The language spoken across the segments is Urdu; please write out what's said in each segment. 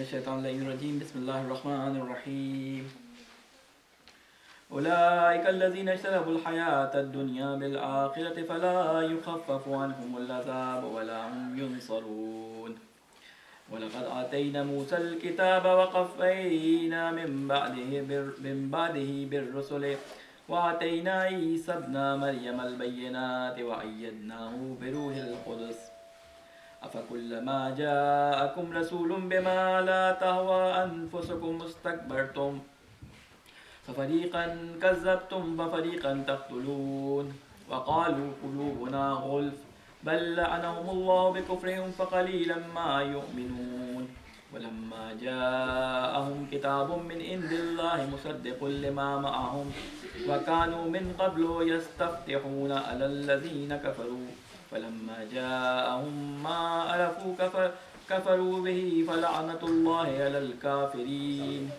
من الشیطان اللعین الرجیم بسم اللہ الرحمن الرحیم اولئک الذین اشتروا الحیاة الدنیا بالآخرة فلا یخفف عنهم العذاب ولا هم ينصرون ولقد آتینا موسى الكتاب وقفینا من بعده بالرسل وآتینا عیسی ابن مریم البینات وأیدناه بروح القدس أفكلما جاءكم رسول بما لا تهوى أنفسكم استكبرتم ففريقا كذبتم وفريقا تقتلون وقالوا قلوبنا غلف بل لعنهم الله بكفرهم فقليلا ما يؤمنون ولما جاءهم كتاب من عند الله مصدق لما معهم وكانوا من قبل يستفتحون على الذين كفروا فلما جاءهم ما عرفوا كفروا به فلعنة الله على الكافرين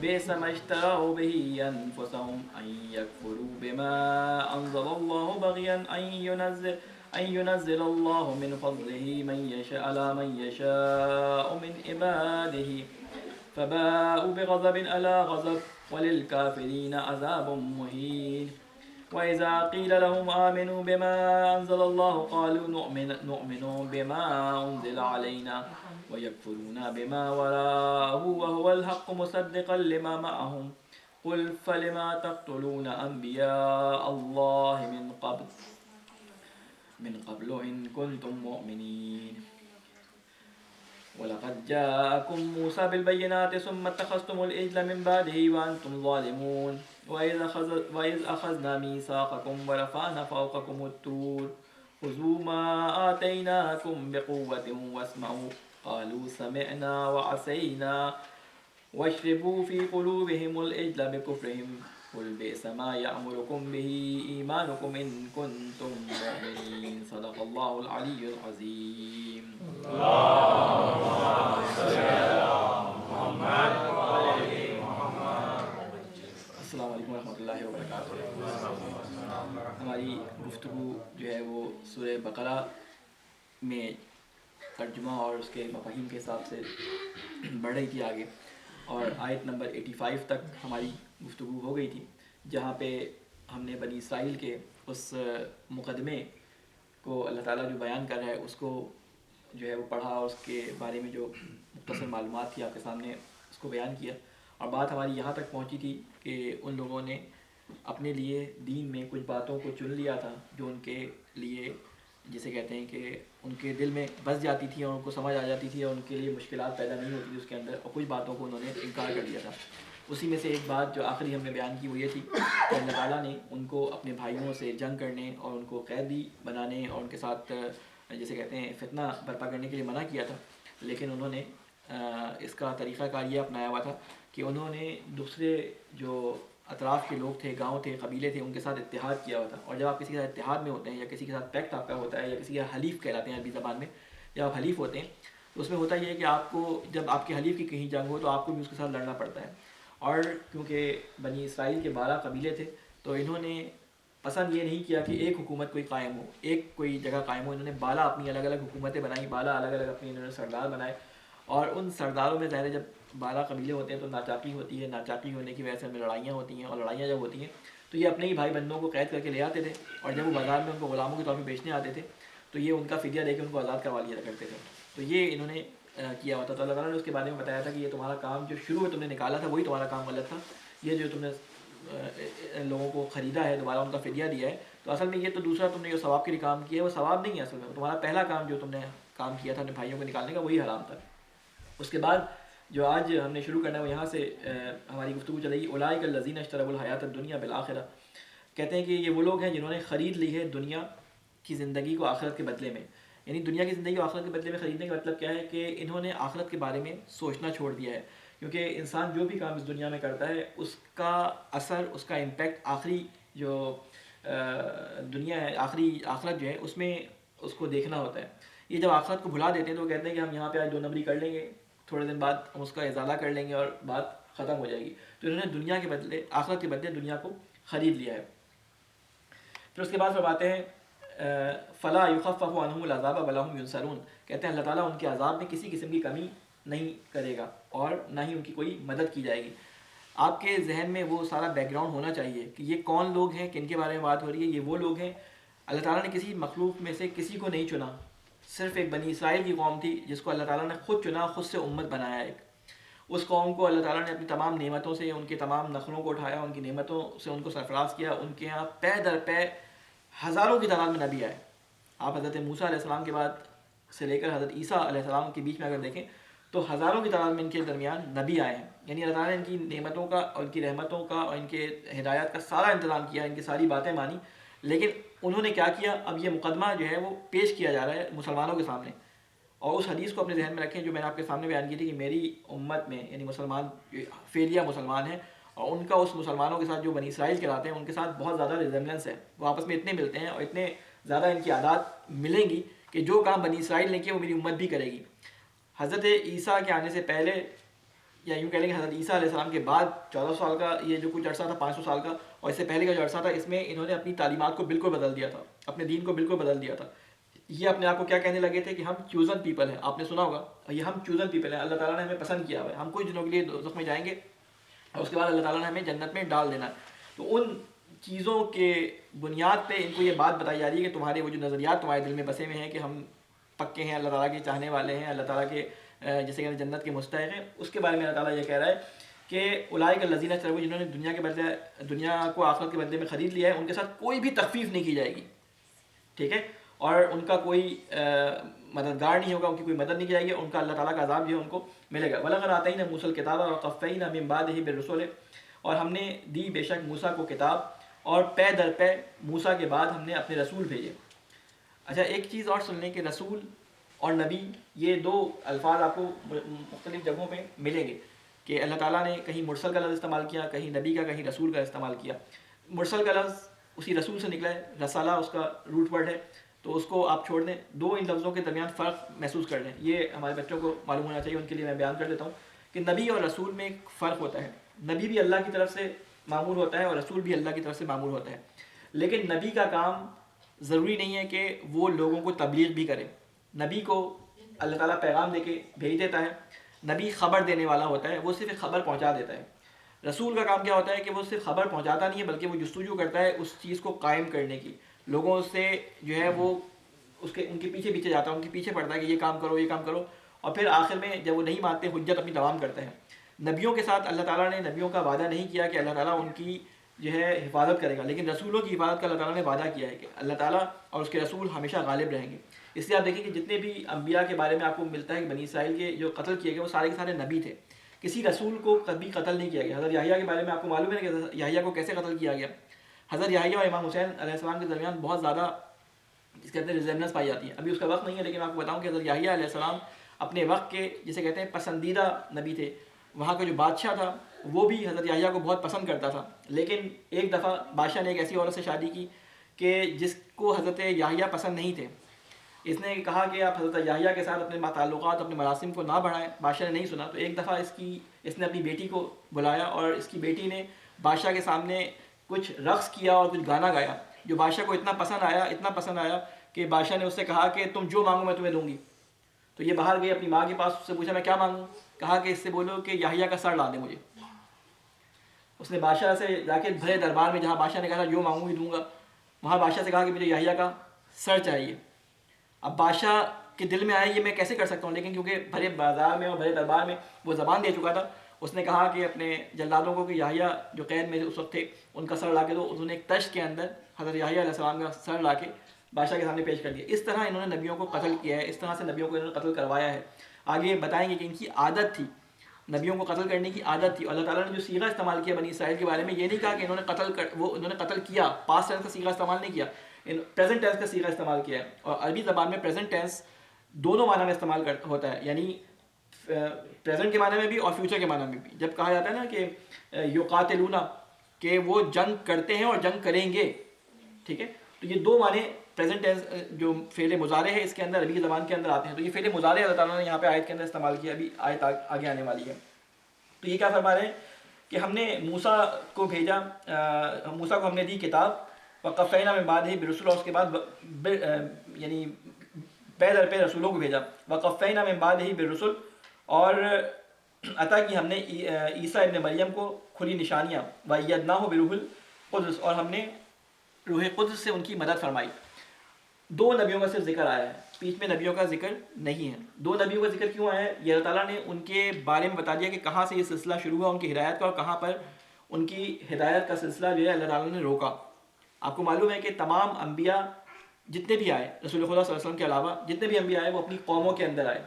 بئس ما اشتروا به أنفسهم أن يكفروا بما أنزل الله بغيا أن ينزل الله من فضله من يشاء على من يشاء من عباده فباءوا بغضب على غضب وللكافرين عذاب مهين وإذا قيل لهم آمنوا بما أنزل الله قالوا نؤمن بما أنزل علينا ويكفرون بما وراءه وهو الحق مصدقا لما معهم قل فلما تقتلون أنبياء الله من قبل إن كنتم مؤمنين ولقد جاءكم موسى بالبينات ثم اتخذتم العجل من بعده وأنتم ظالمون وإذ أخذنا ميثاقكم ورفعنا فوقكم الطور خذوا ما آتيناكم بقوة واسمعوا قالوا سمعنا وعصينا واشربوا في قلوبهم العجل بكفرهم قل بئس ما يأمركم به إيمانكم إن كنتم مؤمنين صدق الله العلي العظيم اللهم صل على محمد وعلى السلام علیکم ورحمۃ اللہ وبرکاتہ۔ ہماری گفتگو جو ہے وہ سورہ بقرہ میں ترجمہ اور اس کے مفاہیم کے حساب سے بڑھ رہی تھی آگے، اور آیت نمبر 85 تک ہماری گفتگو ہو گئی تھی، جہاں پہ ہم نے بنی اسرائیل کے اس مقدمے کو اللہ تعالیٰ جو بیان کر رہا ہے اس کو جو ہے وہ پڑھا، اور اس کے بارے میں جو مختصر معلومات تھی آپ کے سامنے اس کو بیان کیا، اور بات ہماری یہاں تک پہنچی تھی کہ ان لوگوں نے اپنے لیے دین میں کچھ باتوں کو چن لیا تھا جو ان کے لیے جسے کہتے ہیں کہ ان کے دل میں بس جاتی تھی اور ان کو سمجھ آ جاتی تھی اور ان کے لیے مشکلات پیدا نہیں ہوتی تھی اس کے اندر، اور کچھ باتوں کو انہوں نے انکار کر دیا تھا۔ اسی میں سے ایک بات جو آخری ہم نے بیان کی وہ یہ تھی کہ اللہ تعالیٰ نے ان کو اپنے بھائیوں سے جنگ کرنے اور ان کو قیدی بنانے اور ان کے ساتھ جسے کہتے ہیں فتنہ برپا کرنے کے لیے منع کیا تھا، لیکن انہوں نے اس کا طریقہ کار یہ اپنایا ہوا تھا کہ انہوں نے دوسرے جو اطراف کے لوگ تھے، گاؤں تھے، قبیلے تھے، ان کے ساتھ اتحاد کیا ہوا تھا، اور جب آپ کسی کے ساتھ اتحاد میں ہوتے ہیں یا کسی کے ساتھ پیکٹ آپ کا ہوتا ہے یا کسی کا حلیف کہلاتے ہیں عربی زبان میں، جب آپ حلیف ہوتے ہیں تو اس میں ہوتا یہ ہے کہ آپ کو جب آپ کے حلیف کی کہیں جنگ ہو تو آپ کو بھی اس کے ساتھ لڑنا پڑتا ہے، اور کیونکہ بنی اسرائیل کے 12 قبیلے تھے تو انہوں نے پسند یہ نہیں کیا کہ ایک حکومت کوئی قائم ہو، ایک کوئی جگہ قائم ہو، انہوں نے 12 اپنی الگ الگ حکومتیں بنائیں، 12 الگ الگ اپنی انہوں نے سردار بنائے، اور ان سرداروں میں ظاہر ہے جب 12 قبیلے ہوتے ہیں تو ناچاقی ہوتی ہے، ناچاقی ہونے کی وجہ سے میں لڑائیاں ہوتی ہیں، اور لڑائیاں جب ہوتی ہیں تو یہ اپنے ہی بھائی بندوں کو قید کر کے لے آتے تھے، اور جب وہ بازار میں ان کو غلاموں کے طور پہ بیچنے آتے تھے تو یہ ان کا فدیہ دے کے ان کو آزاد کروا لیا کرتے تھے، تو یہ انہوں نے کیا ہوتا، تو اللہ تعالیٰ نے اس کے بارے میں بتایا تھا کہ یہ تمہارا کام جو شروع میں تم نے نکالا تھا وہی تمہارا کام غلط تھا، یہ جو تم نے لوگوں کو خریدا ہے، دوبارہ ان کا فدیہ دیا ہے، تو اصل میں یہ تو دوسرا تم نے جو ثواب کے لیے کام کیا ہے وہ ثواب نہیں ہے، اصل میں تمہارا پہلا کام جو تم نے کام کیا تھا اپنے بھائیوں کو نکالنے کا وہی حرام تھا۔ اس کے بعد جو آج ہم نے شروع کرنا ہے وہ یہاں سے ہماری گفتگو چلے گی، اولئک الذین اشتروا الحیاۃ الدنیا بالآخرہ، کہتے ہیں کہ یہ وہ لوگ ہیں جنہوں نے خرید لی ہے دنیا کی زندگی کو آخرت کے بدلے میں، یعنی دنیا کی زندگی کو آخرت کے بدلے میں خریدنے کا مطلب کیا ہے کہ انہوں نے آخرت کے بارے میں سوچنا چھوڑ دیا ہے، کیونکہ انسان جو بھی کام اس دنیا میں کرتا ہے اس کا اثر، اس کا امپیکٹ آخری جو دنیا ہے، آخری آخرت جو ہے اس میں اس کو دیکھنا ہوتا ہے۔ یہ جب آخرت کو بھلا دیتے ہیں تو وہ کہتے ہیں کہ ہم یہاں پہ آج 2 نمبری کر لیں گے، تھوڑے دن بعد ہم اس کا ازالہ کر لیں گے اور بات ختم ہو جائے گی، تو انہوں نے دنیا کے بدلے آخرت کے بدلے دنیا کو خرید لیا ہے۔ پھر اس کے بعد فرماتے ہیں فلا یخفف عنہم العذاب ولا هم ینصرون، کہتے ہیں اللہ تعالیٰ ان کے عذاب میں کسی قسم کی کمی نہیں کرے گا اور نہ ہی ان کی کوئی مدد کی جائے گی۔ آپ کے ذہن میں وہ سارا بیک گراؤنڈ ہونا چاہیے کہ یہ کون لوگ ہیں، کن کے بارے میں بات ہو رہی ہے۔ یہ وہ لوگ ہیں، اللہ تعالیٰ نے کسی مخلوق میں سے کسی کو نہیں چنا، صرف ایک بنی اسرائیل کی قوم تھی جس کو اللہ تعالیٰ نے خود چنا، خود سے امت بنایا ایک۔ اس قوم کو اللہ تعالیٰ نے اپنی تمام نعمتوں سے، ان کے تمام نخلوں کو اٹھایا، ان کی نعمتوں سے ان کو سرفراز کیا۔ ان کے ہاں پے در پے ہزاروں کی تعداد میں نبی آئے۔ آپ حضرت موسیٰ علیہ السلام کے بعد سے لے کر حضرت عیسیٰ علیہ السلام کے بیچ میں اگر دیکھیں تو ہزاروں کی تعداد میں ان کے درمیان نبی آئے ہیں۔ یعنی اللہ تعالیٰ نے ان کی نعمتوں کا اور ان کی رحمتوں کا اور ان کے ہدایات کا سارا انتظام کیا، ان کی ساری باتیں مانی، لیکن انہوں نے کیا کیا؟ اب یہ مقدمہ جو ہے وہ پیش کیا جا رہا ہے مسلمانوں کے سامنے۔ اور اس حدیث کو اپنے ذہن میں رکھیں جو میں نے آپ کے سامنے بیان کی تھی کہ میری امت میں یعنی مسلمان فعلیہ مسلمان ہیں اور ان کا اس مسلمانوں کے ساتھ جو بنی اسرائیل کہلاتے ہیں ان کے ساتھ بہت زیادہ ریزمبلنس ہے، وہ آپس میں اتنے ملتے ہیں اور اتنے زیادہ ان کی عادات ملیں گی کہ جو کام بنی اسرائیل نے کیا وہ میری امت بھی کرے گی۔ حضرت عیسیٰ کے آنے سے پہلے یا یوں کہہ لیں کہ حضرت عیسیٰ علیہ السلام کے بعد 1400 سال کا یہ جو کچھ عرصہ تھا، 500 سال کا، اور اس سے پہلے کا جو عرصہ تھا، اس میں انہوں نے اپنی تعلیمات کو بالکل بدل دیا تھا، اپنے دین کو بالکل بدل دیا تھا۔ یہ اپنے آپ کو کیا کہنے لگے تھے کہ ہم چوزن پیپل ہیں، آپ نے سنا ہوگا، اور یہ ہم چوزن پیپل ہیں، اللہ تعالیٰ نے ہمیں پسند کیا ہوا ہے، ہم کچھ دنوں کے لیے دوزخ میں جائیں گے اور اس کے بعد اللہ تعالیٰ نے ہمیں جنت میں ڈال دینا ہے۔ تو ان چیزوں کے بنیاد پہ ان کو یہ بات بتائی جا رہی ہے کہ تمہارے وہ جو نظریات تمہارے دل میں بسے ہوئے ہیں کہ ہم پکے ہیں، اللہ تعالیٰ کے چاہنے والے ہیں، اللہ تعالیٰ کے جیسے کہ جنت کے مستحق ہیں، اس کے بارے میں اللہ تعالیٰ یہ کہہ رہا ہے کہ اولئک الذین اشتروا، جنہوں نے دنیا کو آخرت کے بدلے میں خرید لیا ہے، ان کے ساتھ کوئی بھی تخفیف نہیں کی جائے گی، ٹھیک ہے، اور ان کا کوئی مددگار نہیں ہوگا، ان کی کوئی مدد نہیں کی جائے گی، ان کا اللہ تعالیٰ کا عذاب جو ہے ان کو ملے گا۔ وَلَقَدْ آتَيْنَا مُوسَى الْكِتَابَ وَقَفَّيْنَا مِن بَعْدِهِ بِالرُّسُلِ، اور ہم نے دی بے شک موسیٰ کو کتاب اور پے در پے موسیٰ کے بعد ہم نے اپنے رسول بھیجے۔ اچھا ایک چیز اور سن لیں کہ رسول اور نبی یہ دو الفاظ آپ کو مختلف جگہوں پہ ملیں گے کہ اللہ تعالیٰ نے کہیں مرسل کا لفظ استعمال کیا، کہیں نبی کا، کہیں رسول کا استعمال کیا۔ مرسل کا لفظ اسی رسول سے نکلا ہے، رسالہ اس کا روٹ ورڈ ہے، تو اس کو آپ چھوڑ دیں، دو ان لفظوں کے درمیان فرق محسوس کر لیں، یہ ہمارے بچوں کو معلوم ہونا چاہیے، ان کے لیے میں بیان کر دیتا ہوں کہ نبی اور رسول میں ایک فرق ہوتا ہے۔ نبی بھی اللہ کی طرف سے معمور ہوتا ہے اور رسول بھی اللہ کی طرف سے معمور ہوتا ہے، لیکن نبی کا کام ضروری نہیں ہے کہ وہ لوگوں کو تبلیغ بھی کرے۔ نبی کو اللہ تعالیٰ پیغام دے کے بھیج دیتا ہے، نبی خبر دینے والا ہوتا ہے، وہ صرف ایک خبر پہنچا دیتا ہے۔ رسول کا کام کیا ہوتا ہے کہ وہ صرف خبر پہنچاتا نہیں ہے بلکہ وہ جستجو کرتا ہے اس چیز کو قائم کرنے کی، لوگوں سے جو ہے وہ ان کے پیچھے پیچھے جاتا ہے، ان کے پیچھے پڑتا ہے کہ یہ کام کرو، یہ کام کرو، اور پھر آخر میں جب وہ نہیں مانتے حجت اپنی تمام کرتے ہیں۔ نبیوں کے ساتھ اللہ تعالیٰ نے نبیوں کا وعدہ نہیں کیا کہ اللہ تعالیٰ ان کی جو ہے حفاظت کرے گا، لیکن رسولوں کی حفاظت کا اللہ تعالیٰ نے وعدہ کیا ہے کہ اللہ تعالیٰ اور اس کے رسول ہمیشہ غالب رہیں گے۔ اس لیے آپ دیکھیں کہ جتنے بھی انبیاء کے بارے میں آپ کو ملتا ہے کہ بنی اسرائیل کے جو قتل کیے گئے وہ سارے کے سارے نبی تھے، کسی رسول کو کبھی قتل نہیں کیا گیا۔ حضرت یحییٰ کے بارے میں آپ کو معلوم ہے کہ حضرت یحییٰ کو کیسے قتل کیا گیا۔ حضرت یحییٰ اور امام حسین علیہ السلام کے درمیان بہت زیادہ اس کے اندر ریزمبلنس پائی جاتی ہے۔ ابھی اس کا وقت نہیں ہے لیکن میں آپ کو بتاؤں کہ حضرت یحییٰ علیہ السلام اپنے وقت کے جسے کہتے ہیں پسندیدہ نبی تھے۔ وہاں کا جو بادشاہ تھا وہ بھی حضرت یحییٰ کو بہت پسند کرتا تھا، لیکن ایک دفعہ بادشاہ نے ایک ایسی عورت سے شادی کی کہ جس کو حضرت یحییٰ پسند نہیں تھے۔ اس نے کہا کہ آپ حضرت یحییٰ کے ساتھ اپنے تعلقات، اپنے مراسم کو نہ بڑھائیں۔ بادشاہ نے نہیں سنا، تو ایک دفعہ اس نے اپنی بیٹی کو بلایا اور اس کی بیٹی نے بادشاہ کے سامنے کچھ رقص کیا اور کچھ گانا گایا، جو بادشاہ کو اتنا پسند آیا کہ بادشاہ نے اس سے کہا کہ تم جو مانگو میں تمہیں دوں گی۔ تو یہ باہر گئی اپنی ماں کے پاس، اس سے پوچھا میں کیا مانگوں؟ کہا کہ اس سے بولو کہ یحییٰ کا سر لا دے مجھے۔ اس نے بادشاہ سے جا کے بھرے دربار میں، جہاں بادشاہ نے کہا جو مانگوں گی دوں گا، وہاں بادشاہ سے کہا کہ مجھے یحییٰ کا سر چاہیے۔ اب بادشاہ کے دل میں آیا یہ میں کیسے کر سکتا ہوں، لیکن کیونکہ بھرے بازار میں اور بھرے دربار میں وہ زبان دے چکا تھا، اس نے کہا کہ اپنے جلادوں کو کہ یحییٰ جو قید میں اس وقت تھے ان کا سر لا کے دو۔ انہوں نے ایک تشت کے اندر حضرت یحییٰ علیہ السلام کا سر لا کے بادشاہ کے سامنے پیش کر دیا۔ اس طرح انہوں نے نبیوں کو قتل کیا ہے، اس طرح سے نبیوں کو انہوں نے قتل کروایا ہے۔ آگے بتائیں گے کہ ان کی عادت تھی، نبیوں کو قتل کرنے کی عادت تھی۔ اللہ تعالیٰ نے جو صیغہ استعمال کیا بنی اسرائیل کے بارے میں، یہ نہیں کہا کہ انہوں نے قتل کیا، پاسٹ ٹینس کا صیغہ استعمال نہیں کیا، پریزنٹ ٹینس کا صیغہ استعمال کیا ہے۔ اور عربی زبان میں پریزنٹ ٹینس دونوں معنی میں استعمال ہوتا ہے، یعنی پریزنٹ کے معنی میں بھی اور فیوچر کے معنی میں بھی۔ جب کہا جاتا ہے نا کہ یقاتلون، کہ وہ جنگ کرتے ہیں اور جنگ کریں گے، ٹھیک ہے، تو یہ دو معنی پریزنٹ ٹینس جو فعل مضارع ہے اس کے اندر عربی زبان کے اندر آتے ہیں۔ تو یہ فعل مضارع اللہ تعالیٰ نے یہاں پہ آیت کے اندر استعمال کیا، ابھی آیت آگے آنے والی ہے۔ تو یہ کیا فرما رہے ہیں کہ ہم نے موسیٰ کو بھیجا، موسیٰ کو ہم نے دی کتاب، وقفینا من بعدہ برسول، اور اس کے بعد یعنی پے در پے رسولوں کو بھیجا، وقفینا من بعدہ بالرسل، اور عطا کی ہم نے عیسیٰ ابن مریم کو کھلی نشانیاں، وَأَيَّدْنَاهُ بِرُوحِ القدس، اور ہم نے روح قدس سے ان کی مدد فرمائی۔ دو نبیوں کا صرف ذکر آیا ہے، بیچ میں نبیوں کا ذکر نہیں ہے۔ دو نبیوں کا ذکر کیوں آیا ہے؟ یہ اللہ تعالیٰ نے ان کے بارے میں بتا دیا کہ کہاں سے یہ سلسلہ شروع ہوا ان کی ہدایت کا، اور کہاں پر ان کی ہدایت کا سلسلہ جو ہے اللہ تعالیٰ نے روکا۔ آپ کو معلوم ہے کہ تمام انبیاء جتنے بھی آئے، رسول خدا صلی اللہ علیہ وسلم کے علاوہ جتنے بھی انبیاء آئے وہ اپنی قوموں کے اندر آئے۔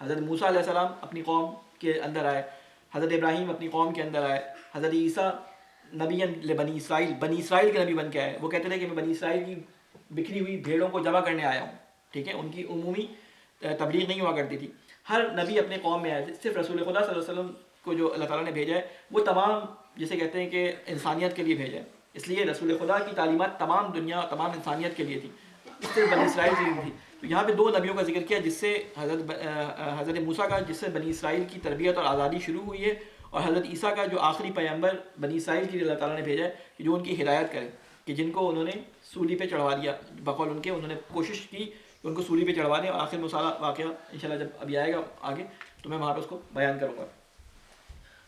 حضرت موسیٰ علیہ السلام اپنی قوم کے اندر آئے، حضرت ابراہیم اپنی قوم کے اندر آئے، حضرت عیسیٰ نبی بنی اسرائیل، بنی اسرائیل کے نبی بن کے آئے۔ وہ کہتے تھے کہ میں بنی اسرائیل کی بکھری ہوئی بھیڑوں کو جمع کرنے آیا ہوں، ٹھیک ہے، ان کی عمومی تبلیغ نہیں ہوا کرتی تھی، ہر نبی اپنے قوم میں آئے تھے۔ صرف رسول خدا صلی اللہ علیہ وسلم کو جو اللہ تعالیٰ نے بھیجا ہے وہ تمام جسے کہتے ہیں کہ انسانیت کے لیے بھیجا ہے، اس لیے رسول خدا کی تعلیمات تمام دنیا تمام انسانیت کے لیے تھی، صرف بنی اسرائیل کے لیے تھی۔ تو یہاں پہ دو نبیوں کا ذکر کیا جس سے حضرت موسیٰ کا جس سے بنی اسرائیل کی تربیت اور آزادی شروع ہوئی ہے، اور حضرت عیسیٰ کا جو آخری پیغمبر بنی اسرائیل کی اللہ تعالیٰ نے بھیجا ہے کہ جو ان کی ہدایت کرے، کہ جن کو انہوں نے سولی پہ چڑھوا دیا، بقول ان کے انہوں نے کوشش کی کہ ان کو سولی پہ چڑھوا دیں، اور آخر مسئلہ واقعہ انشاءاللہ جب ابھی آئے گا آگے تو میں وہاں پہ اس کو بیان کروں گا۔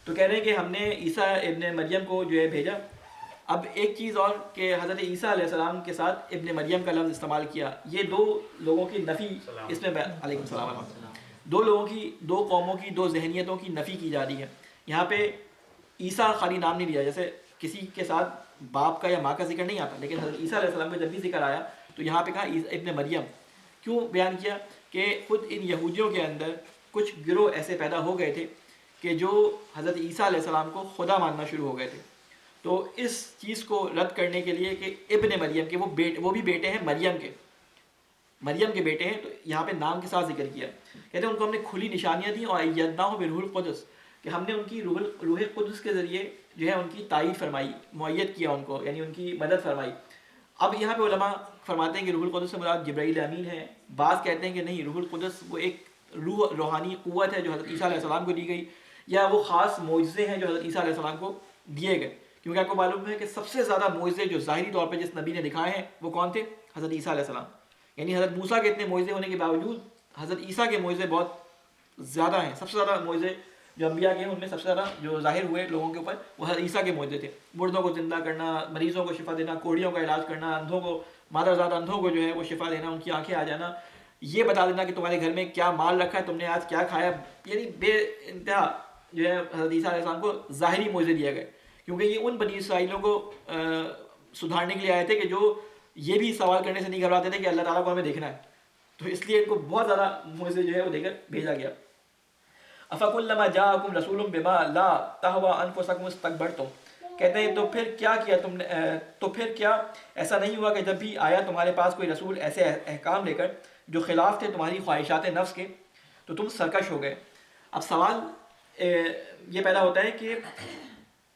تو کہہ رہے ہیں کہ ہم نے عیسیٰ ابن مریم کو جو ہے بھیجا۔ اب ایک چیز اور کہ حضرت عیسیٰ علیہ السلام کے ساتھ ابن مریم کا لفظ استعمال کیا، یہ دو لوگوں کی نفی اس میں علیکم السلام ورحمۃ اللہ، دو لوگوں کی، دو قوموں کی، دو ذہنیتوں کی نفی کی جا رہی ہے۔ یہاں پہ عیسیٰ خالی نام نہیں لیا، جیسے کسی کے ساتھ باپ کا یا ماں کا ذکر نہیں آتا، لیکن حضرت عیسیٰ علیہ السلام کا جب بھی ذکر آیا تو یہاں پہ کہا ابن مریم۔ کیوں بیان کیا؟ کہ خود ان یہودیوں کے اندر کچھ گروہ ایسے پیدا ہو گئے تھے کہ جو حضرت عیسیٰ علیہ السلام کو خدا ماننا شروع ہو گئے تھے۔ تو اس چیز کو رد کرنے کے لیے کہ ابن مریم کے وہ بھی بیٹے ہیں مریم کے بیٹے ہیں، تو یہاں پہ نام کے ساتھ ذکر کیا، کہتے ہیں ان کو ہم نے کھلی نشانیاں دیں، اور ایدناہ بروح القدس، کہ ہم نے ان کی روح قدس کے ذریعے جو ہے ان کی تائید فرمائی، معید کیا ان کو، یعنی ان کی مدد فرمائی۔ اب یہاں پہ علماء فرماتے ہیں کہ روح القدس سے مراد جبرائیل امین ہے، بعض کہتے ہیں کہ نہیں، روح القدس وہ ایک روحانی قوت ہے جو حضرت عیسیٰ علیہ السلام کو دی گئی، یا وہ خاص معجزے ہیں جو حضرت عیسیٰ علیہ السلام کو دیے گئے، کیونکہ آپ کو معلوم ہے کہ سب سے زیادہ معجزے جو ظاہری طور پہ جس نبی نے دکھائے ہیں وہ کون تھے؟ حضرت عیسیٰ علیہ السلام۔ یعنی حضرت موسیٰ کے اتنے معجزے ہونے کے باوجود حضرت عیسیٰ کے معجزے بہت زیادہ ہیں، سب سے زیادہ معجزے جو انبیاء کے ہیں ان میں سب سے زیادہ جو ظاہر ہوئے لوگوں کے اوپر وہ حضرت عیسیٰ کے معجزے تھے، مردوں کو زندہ کرنا، مریضوں کو شفا دینا، کوڑیوں کا علاج کرنا، اندھوں کو، مادرزاد اندھوں کو جو ہے وہ شفا دینا، ان کی آنکھیں آ جانا، یہ بتا دینا کہ تمہارے گھر میں کیا مال رکھا ہے، تم نے آج کیا کھایا، یعنی بے انتہا جو ہے حضرت عیسیٰ علیہ السلام کو ظاہری معجزے دیے گئے، کیونکہ یہ ان بنی اسرائیلوں کو سدھارنے کے لیے آئے تھے کہ جو یہ بھی سوال کرنے سے نہیں گھبراتے تھے کہ اللہ تعالیٰ کو ہمیں دیکھنا ہے، تو اس لیے ان کو بہت زیادہ معجزے جو ہے وہ دے کر بھیجا گیا۔ افکلما جاءکم رسول بما لا تہوی انفسکم استکبرتم، کہتے ہیں تو پھر کیا کیا تم نے، تو پھر کیا ایسا نہیں ہوا کہ جب بھی آیا تمہارے پاس کوئی رسول ایسے احکام لے کر جو خلاف تھے تمہاری خواہشات نفس کے، تو تم سرکش ہو گئے۔ اب سوال یہ پیدا ہوتا ہے کہ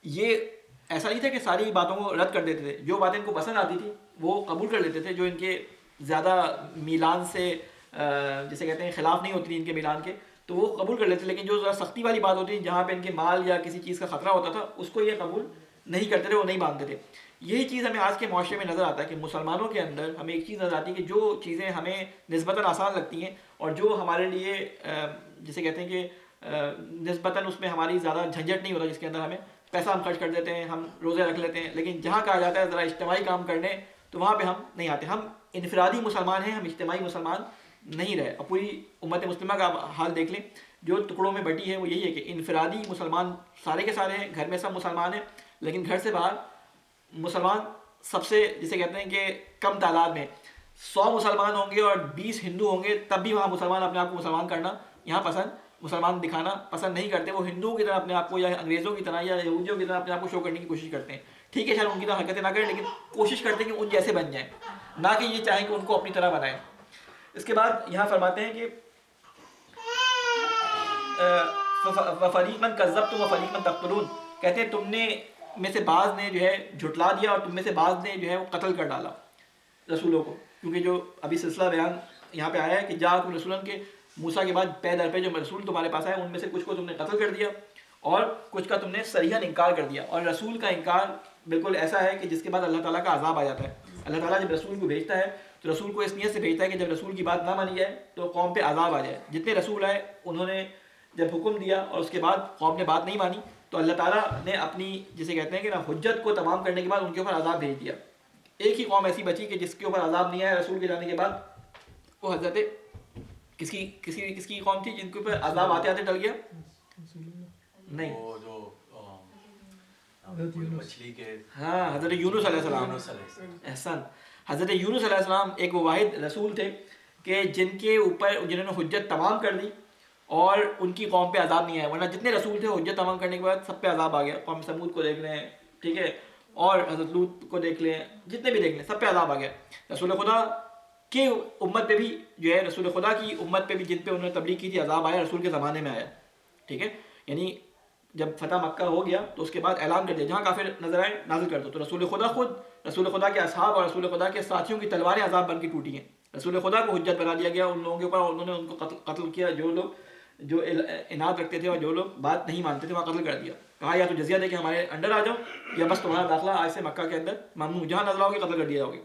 یہ ایسا نہیں تھا کہ ساری باتوں کو رد کر دیتے تھے، جو باتیں ان کو پسند آتی تھی وہ قبول کر لیتے تھے، جو ان کے زیادہ میلان سے جسے کہتے ہیں خلاف نہیں ہوتی تھی ان کے میلان کے، تو وہ قبول کر لیتے تھے، لیکن جو ذرا سختی والی بات ہوتی تھی جہاں پہ ان کے مال یا کسی چیز کا خطرہ ہوتا تھا اس کو یہ قبول نہیں کرتے تھے، وہ نہیں مانتے تھے۔ یہی چیز ہمیں آج کے معاشرے میں نظر آتا ہے کہ مسلمانوں کے اندر ہمیں ایک چیز نظر آتی ہے کہ جو چیزیں ہمیں نسبتاً آسان لگتی ہیں اور جو ہمارے لیے جسے کہتے ہیں کہ نسبتاً اس میں ہماری زیادہ جھنجھٹ نہیں ہوتا، جس کے اندر ہمیں پیسہ ہم خرچ کر دیتے ہیں، ہم روزے رکھ لیتے ہیں، لیکن جہاں کہا جاتا ہے ذرا اجتماعی کام کرنے تو وہاں پہ ہم نہیں آتے۔ ہم انفرادی مسلمان ہیں، ہم اجتماعی مسلمان نہیں رہے۔ اور پوری امت مسلمہ کا حال دیکھ لیں، جو ٹکڑوں میں بٹی ہے وہ یہی ہے کہ انفرادی مسلمان سارے کے سارے ہیں، گھر میں سب مسلمان ہیں، لیکن گھر سے باہر مسلمان سب سے جسے کہتے ہیں کہ کم تعداد میں 100 مسلمان ہوں گے اور 20 ہندو ہوں گے، تب بھی وہاں مسلمان اپنے آپ کو مسلمان کرنا یہاں مسلمان دکھانا پسند نہیں کرتے۔ وہ ہندوؤں کی طرح اپنے آپ کو یا انگریزوں کی طرح یا یہودیوں کی طرح اپنے آپ کو شو کرنے کی کوشش کرتے ہیں۔ ٹھیک ہے، شاید ان کی طرح حرکتیں نہ کریں، لیکن کوشش کرتے ہیں کہ ان جیسے بن جائیں، نہ کہ یہ چاہیں کہ ان کو اپنی طرح بنائیں۔ اس کے بعد یہاں فرماتے ہیں کہ فَفَرِيقًا كَذَّبْتُمْ وَفَرِيقًا تَقْتُلُونَ، کہتے ہیں تم نے میں سے بعض نے جو ہے جھٹلا دیا اور تم میں سے بعض نے جو ہے وہ قتل کر ڈالا رسولوں کو، کیونکہ جو ابھی سلسلہ بیان یہاں پہ آیا ہے کہ جاءکم رسولاً کے موسیٰ کے بعد پے در پہ جو رسول تمہارے پاس آئے ان میں سے کچھ کو تم نے قتل کر دیا اور کچھ کا تم نے صریحاً انکار کر دیا۔ اور رسول کا انکار بالکل ایسا ہے کہ جس کے بعد اللہ تعالیٰ کا عذاب آ جاتا ہے۔ اللہ تعالیٰ جب رسول کو بھیجتا ہے تو رسول کو اس نیت سے بھیجتا ہے کہ جب رسول کی بات نہ مانی جائے تو قوم پہ عذاب آ جائے۔ جتنے رسول آئے انہوں نے جب حکم دیا اور اس کے بعد قوم نے بات نہیں مانی تو اللہ تعالیٰ نے اپنی جسے کہتے ہیں کہ نا حجت کو تمام کرنے کے بعد ان کے اوپر عذاب بھیج دیا. ایک ہی قوم ایسی بچی کہ جس کے اوپر عذاب نہیں آیا رسول کے جانے کے بعد, وہ حضرت کس کی قوم تھی جن کے اوپر عذاب آتے آتے ٹل گیا؟ نہیں, وہ جو مچھلی کے, ہاں حضرت یونس علیہ السلام. احسن, حضرت یونس علیہ السلام ایک وہ واحد رسول تھے کہ جن کے اوپر جنہوں نے حجت تمام کر دی اور ان کی قوم پہ عذاب نہیں آیا. ورنہ جتنے رسول تھے حجت تمام کرنے کے بعد سب پہ عذاب آ گیا. قوم سمود کو دیکھ لیں, ٹھیک ہے, اور حضرت لوط کو دیکھ لیں, جتنے بھی دیکھ لیں سب پہ عذاب آ گیا. رسول خدا کی امت پہ بھی جو ہے, رسول خدا کی امت پہ بھی جن پہ انہوں نے تبلیغ کی تھی عذاب آیا, رسول کے زمانے میں آیا. ٹھیک ہے, یعنی جب فتح مکہ ہو گیا تو اس کے بعد اعلان کر دیا جہاں کافر نظر آئے نازل کر دو. تو رسول خدا خود, رسول خدا کے اصحاب اور رسول خدا کے ساتھیوں کی تلواریں عذاب بن کے ٹوٹی ہیں. رسول خدا کو حجت بنا دیا گیا ان لوگوں کے اوپر, اور انہوں نے ان کو قتل کیا. جو لوگ جو اناد رکھتے تھے اور جو لوگ بات نہیں مانتے تھے وہاں قتل کر دیا. کہا یا تو جزیہ دے کے ہمارے انڈر آ جاؤ, یا بس تمہارا داخلہ آج سے مکہ کے اندر ممنوع, جہاں نظر آؤ گے قتل کر دیا جاؤ گے.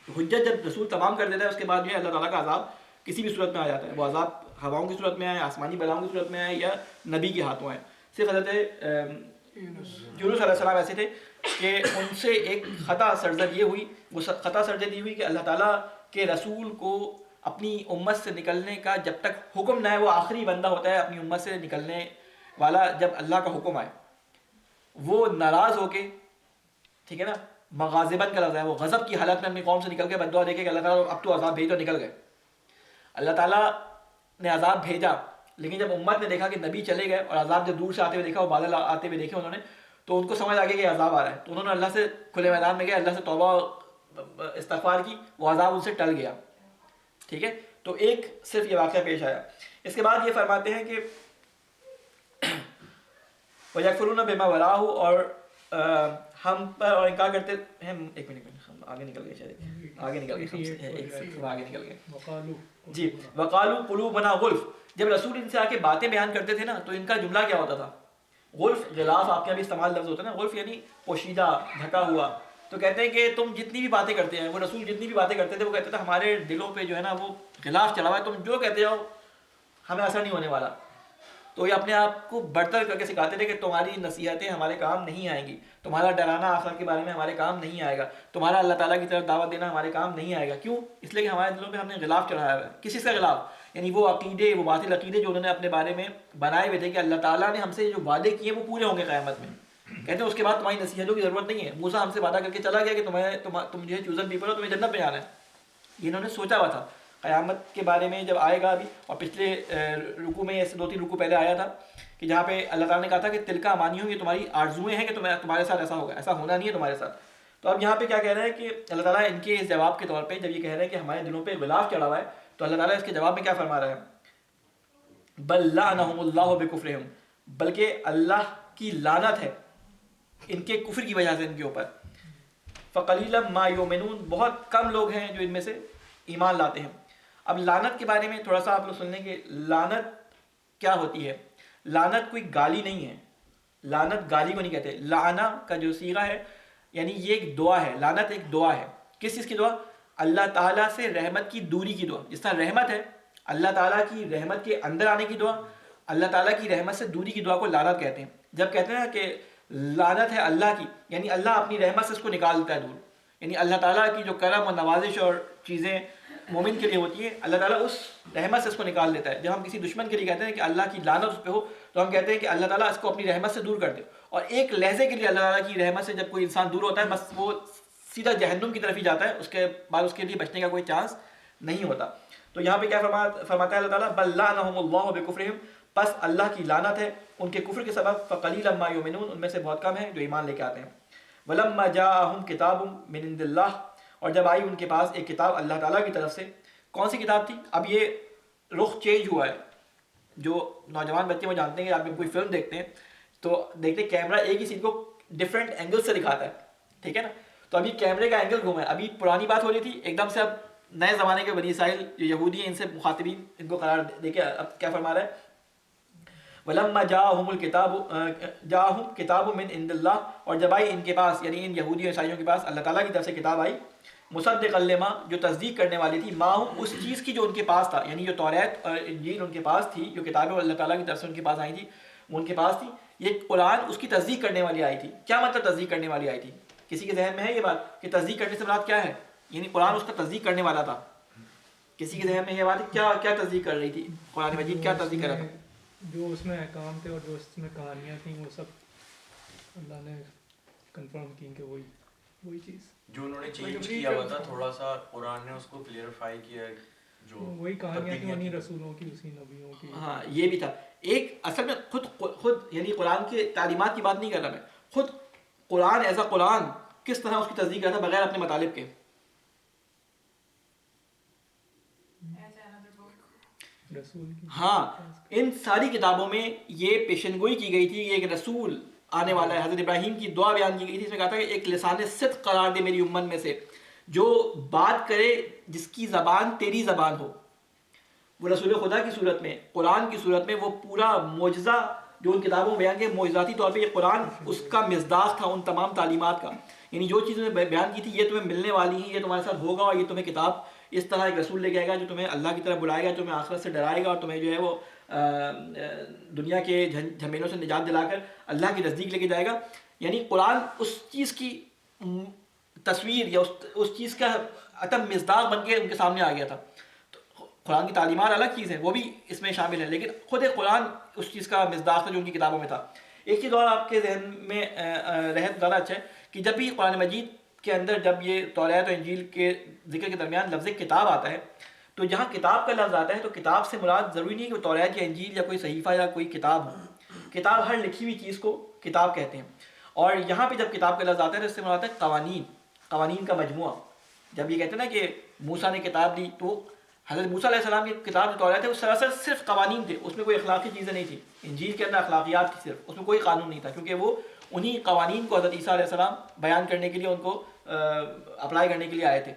حجت جب رسول تمام کر دیتا ہے اس کے بعد جو ہے اللہ تعالیٰ کا عذاب کسی بھی صورت میں آ جاتا ہے. وہ عذاب ہواؤں کی صورت میں آئے, آسمانی بلاؤں کی صورت میں آئے, یا نبی کے ہاتھوں آئے. صرف حضرت یونس علیہ السلام ایسے تھے کہ ان سے ایک خطا سرزد یہ ہوئی, وہ خطا سرزد یہ ہوئی کہ اللہ تعالیٰ کے رسول کو اپنی امت سے نکلنے کا جب تک حکم نہ آئے, وہ آخری بندہ ہوتا ہے اپنی امت سے نکلنے والا, جب اللہ کا حکم آئے وہ ناراض ہو کے, ٹھیک ہے نا, مغاظباً کا لفظ ہے, وہ غضب کی حالت میں اپنی قوم سے نکل کے بد دعا دے کے کہ اللہ تعالیٰ اب تو عذاب بھیج, تو نکل گئے. اللہ تعالیٰ نے عذاب بھیجا, لیکن جب امت نے دیکھا کہ نبی چلے گئے اور عذاب جب دور سے آتے ہوئے دیکھا, وہ بادل آتے ہوئے دیکھے انہوں نے, تو ان کو سمجھ آ گیا کہ عذاب آ رہا ہے. تو انہوں نے اللہ سے کھلے میدان میں گئے, اللہ سے توبہ استغفار کی, وہ عذاب ان سے ٹل گیا. ٹھیک ہے, تو ایک صرف یہ واقعہ پیش آیا. اس کے بعد یہ فرماتے ہیں کہ وَيَكْفُرُونَ بِمَا وَرَاهُ, اور ہم پر اور انکار کرتے ہیں. ایک منٹ ہم آگے نکل گئے, شاید آگے نکل گئے, آگے نکل گئے. جی, وَقَالُوا قُلُوبُنَا غُلْفٌ, جب رسول ان سے آ کے باتیں بیان کرتے تھے نا تو ان کا جملہ کیا ہوتا تھا؟ غلف, غلاف آپ کے بھی استعمال لفظ ہوتا ہے نا, غلف یعنی پوشیدہ, ڈھکا ہوا. تو کہتے ہیں کہ تم جتنی بھی باتیں کرتے ہیں, وہ رسول جتنی بھی باتیں کرتے تھے وہ کہتے تھے ہمارے دلوں پہ جو ہے نا وہ غلاف چڑھا ہوا ہے, تم جو کہتے جاؤ ہمیں اثر نہیں ہونے والا. تو یہ اپنے آپ کو برتر کر کے سکھاتے تھے کہ تمہاری نصیحتیں ہمارے کام نہیں آئیں گی, تمہارا ڈرانا آخرت کے بارے میں ہمارے کام نہیں آئے گا, تمہارا اللہ تعالیٰ کی طرف دعوت دینا ہمارے کام نہیں آئے گا. کیوں؟ اس لیے کہ ہمارے دلوں پہ ہم نے غلاف چڑھایا ہوا ہے. کسی سے غلاف, یعنی وہ عقیدے, وہ باطل عقیدے جو انہوں نے اپنے بارے میں بنائے ہوئے تھے کہ اللہ تعالیٰ نے ہم سے جو وعدے کیے وہ پورے ہوں گے قیامت میں. کہتے ہیں اس کے بعد تمہاری نصیحتوں کی ضرورت نہیں ہے. موسیٰ ہم سے وعدہ کر کے چلا گیا کہ تم جو ہے چوزن پیپل ہو, تمہیں جنت میں جانا ہے. یہ انہوں نے سوچا ہوا تھا قیامت کے بارے میں جب آئے گا ابھی. اور پچھلے رکوع میں ایسے 2-3 رکوع پہلے آیا تھا کہ جہاں پہ اللہ تعالیٰ نے کہا تھا کہ تلکا امانیوں, یہ تمہاری آرزوئیں ہیں کہ تمہارے ساتھ ایسا ہوگا, ایسا ہونا نہیں ہے تمہارے ساتھ. تو اب یہاں پہ کیا کہہ رہے ہیں کہ اللہ تعالیٰ ان کے اس جواب کے طور پہ جب یہ کہہ رہے ہیں کہ ہمارے دلوں پہ غلاف چڑھا ہوا ہے, تو اللہ تعالیٰ اس کے جواب میں کیا فرما رہا ہے؟ بل لعنہم اللہ بکفرہم, بلکہ اللہ کی لعنت ہے ان کے کفر کی وجہ سے ان کے اوپر. فقلیلا ما یؤمنون, بہت کم لوگ ہیں جو ان میں سے ایمان لاتے ہیں. اب لعنت کے بارے میں تھوڑا سا آپ لوگ سن لیں کہ لعنت کیا ہوتی ہے. لعنت کوئی گالی نہیں ہے, لعنت گالی کو نہیں کہتے. لعنہ کا جو صیغہ ہے یعنی یہ ایک دعا ہے, لعنت ایک دعا ہے. کس چیز کی دعا؟ اللہ تعالیٰ سے رحمت کی دوری کی دعا. جس طرح رحمت ہے, اللہ تعالیٰ کی رحمت کے اندر آنے کی دعا, اللہ تعالیٰ کی رحمت سے دوری کی دعا کو لعنت کہتے ہیں. جب کہتے ہیں کہ لعنت ہے اللہ کی, یعنی اللہ اپنی رحمت سے اس کو نکال دیتا ہے دور. یعنی اللہ تعالیٰ کی جو کرم اور نوازش اور چیزیں مومن کے لیے ہوتی ہیں, اللہ تعالیٰ اس رحمت سے اس کو نکال دیتا ہے. جب ہم کسی دشمن کے لیے کہتے ہیں کہ اللہ کی لعنت اس پہ ہو, تو ہم کہتے ہیں کہ اللہ تعالیٰ اس کو اپنی رحمت سے دور کر دے. اور ایک لحظے کے لیے اللہ تعالیٰ کی رحمت سے جب کوئی انسان دور ہوتا ہے, بس وہ سیدھا جہنم کی طرف ہی جاتا ہے, اس کے بعد اس کے لیے بچنے کا کوئی چانس نہیں ہوتا. تو یہاں پہ کیا فرماتا ہے اللہ تعالیٰ؟ بل لعنہم اللہ بکفرہم, پس اللہ کی لعنت ہے ان کے کفر کے سبب. فقلیلا ما یؤمنون, ان میں سے بہت کم ہیں جو ایمان لے کے آتے ہیں. ولما جاءہم کتاب من عند اللہ, اور جب آئی ان کے پاس ایک کتاب اللہ تعالیٰ کی طرف سے. کون سی کتاب تھی؟ اب یہ رخ چینج ہوا ہے. جو نوجوان بچے وہ جانتے ہیں کہ آپ کوئی فلم دیکھتے ہیں تو دیکھتے کیمرہ ایک ہی چیز کو ڈفرینٹ اینگل سے دکھاتا ہے, ٹھیک ہے نا. تو ابھی کیمرے کا اینگل گھوما ہے. ابھی پرانی بات ہو رہی تھی, ایک دم سے اب نئے زمانے کے بنی اسرائیل جو یہودی ہیں ان سے مخاطبین ان کو قرار دے کے اب کیا فرما رہا ہے؟ وَلَمَّا جَاءَهُمْ كِتَابٌ مِّنْ عِندِ اللَّهِ, اور جب آئی ان کے پاس, یعنی ان یہودی اور عیسائیوں کے پاس اللہ تعالیٰ کی طرف سے کتاب آئی, مصدقا لما جو تصدیق کرنے والی تھی، ماہم اس چیز کی جو ان کے پاس تھا، یعنی جو توریت اور انجیل ان کے پاس تھی، جو کتابیں اللہ تعالیٰ کی طرف سے ان کے پاس آئی تھی وہ ان کے پاس تھی، یہ قرآن اس کی تصدیق کرنے والی آئی تھی۔ کیا مطلب تصدیق کرنے والی آئی تھی؟ کسی کے ذہن میں ہے یہ بات کہ تصدیق کرنے سے مراد کیا ہے؟ یعنی قرآن اس کا تصدیق کرنے والا تھا، کسی کے ذہن میں یہ بات ہے کیا تصدیق کر رہی تھی قرآن مجید، کیا تصدیق کر رہا تھا؟ جو اس میں احکام تھے اور جو اس میں کہانیاں تھیں وہ سب اللہ نے کنفرم کی کہ وہی چیز جو انہوں نے چینج کیا ہوا تھا تھوڑا سا، قرآن نے اس کو کلیئرفائی کیا ہے، جو وہی کہانیاں تھیں انہیں رسولوں کی، اسی نبیوں کی۔ ہاں یہ بھی تھا ایک، اصل میں خود یعنی قرآن کی تعلیمات کی بات نہیں کر رہا میں، خود قرآن ایز اے قرآن کس طرح اس کی تصدیق کرتا بغیر اپنے مطالب کے۔ ہاں ان ساری کتابوں میں یہ پیشن گوئی کی گئی تھی کہ ایک رسول آنے والا ہے، حضرت ابراہیم کی دعا بیان کی گئی تھی، اس میں کہا تھا کہ ایک لسان صدق قرار دے میری امت میں سے، جو بات کرے جس کی زبان تیری زبان ہو۔ وہ رسول خدا کی صورت میں، قرآن کی صورت میں، وہ پورا معجزہ جو ان کتابوں میں بیان کیا، معجزاتی طور پہ یہ قرآن اس کا مصداق تھا ان تمام تعلیمات کا، یعنی جو چیزیں بیان کی تھی یہ تمہیں ملنے والی ہیں، یہ تمہارے ساتھ ہوگا، اور یہ تمہیں کتاب اس طرح ایک رسول لے کے آئے گا جو تمہیں اللہ کی طرف بلائے گا، تمہیں آخرت سے ڈرائے گا، اور تمہیں جو ہے وہ دنیا کے جھمیلوں سے نجات دلا کر اللہ کی نزدیک لے کے جائے گا۔ یعنی قرآن اس چیز کی تصویر یا اس چیز کا اتم مصداق بن کے ان کے سامنے آ گیا تھا۔ قرآن کی تعلیمات الگ چیز ہے، وہ بھی اس میں شامل ہے، لیکن خود قرآن اس چیز کا مصداق تھا جو ان کی کتابوں میں تھا۔ ایک چیز اور آپ کے ذہن میں رہے تو زیادہ اچھا ہے کہ جب بھی قرآن مجید کے اندر جب یہ توریت اور انجیل کے ذکر کے درمیان لفظ کتاب آتا ہے، تو جہاں کتاب کا لفظ آتا ہے تو کتاب سے مراد ضروری نہیں کہ وہ توریت یا انجیل یا کوئی صحیفہ یا کوئی کتاب ہو، کتاب ہر لکھی ہوئی چیز کو کتاب کہتے ہیں۔ اور یہاں پہ جب کتاب کا لفظ آتا ہے تو اس سے مراد ہے قوانین کا مجموعہ۔ جب یہ کہتے ہیں نا کہ موسیٰ نے کتاب لی، تو حضرت موسیٰ علیہ السلام کی کتاب جو توریت ہے وہ سراسر صرف قوانین تھے، اس میں کوئی اخلاقی چیزیں نہیں تھیں۔ انجیل کے اندر اخلاقیات تھی صرف، اس میں کوئی قانون نہیں تھا، کیونکہ وہ انہی قوانین کو حضرت عیسیٰ علیہ السلام بیان کرنے کے لیے ان کو اپلائی کرنے کے لیے آئے تھے۔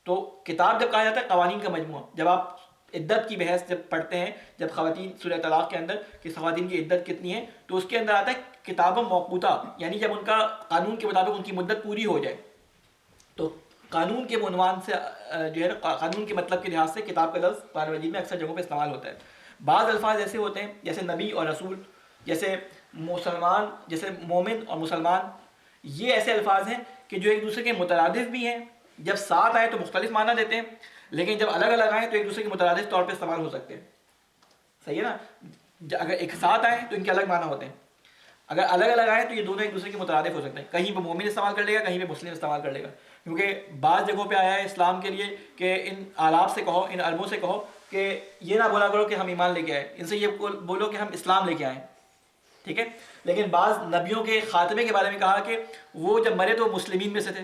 تو کتاب جب کہا جاتا ہے قوانین کا مجموعہ، جب آپ عدت کی بحث جب پڑھتے ہیں، جب خواتین سورہ طلاق کے اندر کہ خواتین کی عدت کتنی ہے، تو اس کے اندر آتا ہے کتاب موقوتہ، یعنی جب ان کا قانون کے مطابق ان کی مدت پوری ہو جائے۔ تو قانون کے عنوان سے جو ہے نا، قانون کے مطلب کے لحاظ سے کتاب کا لفظ قرآن مجید میں اکثر جگہوں پہ استعمال ہوتا ہے۔ بعض الفاظ ایسے ہوتے ہیں جیسے نبی اور رسول، جیسے مسلمان، جیسے مومن اور مسلمان، یہ ایسے الفاظ ہیں کہ جو ایک دوسرے کے مترادف بھی ہیں، جب ساتھ آئے تو مختلف معنی دیتے ہیں، لیکن جب الگ الگ آئیں تو ایک دوسرے کے مترادف طور پہ استعمال ہو سکتے ہیں۔ صحیح ہے نا؟ اگر ایک ساتھ آئیں تو ان کے الگ معنی ہوتے ہیں، اگر الگ الگ آئیں تو یہ دونوں ایک دوسرے کے مترادف ہو سکتے ہیں۔ کہیں پہ مومن استعمال کر لے گا، کہیں پہ مسلم استعمال کر لے گا، کیونکہ بعض جگہوں پہ آیا ہے اسلام کے لیے کہ ان اعراب سے کہو، ان عربوں سے کہو کہ یہ نہ بولا کرو کہ ہم ایمان لے کے آئے، ان سے یہ بولو کہ ہم اسلام لے کے آئیں، ٹھیک ہے؟ لیکن بعض نبیوں کے خاتمے کے بارے میں کہا کہ وہ جب مرے تو مسلمین میں سے تھے۔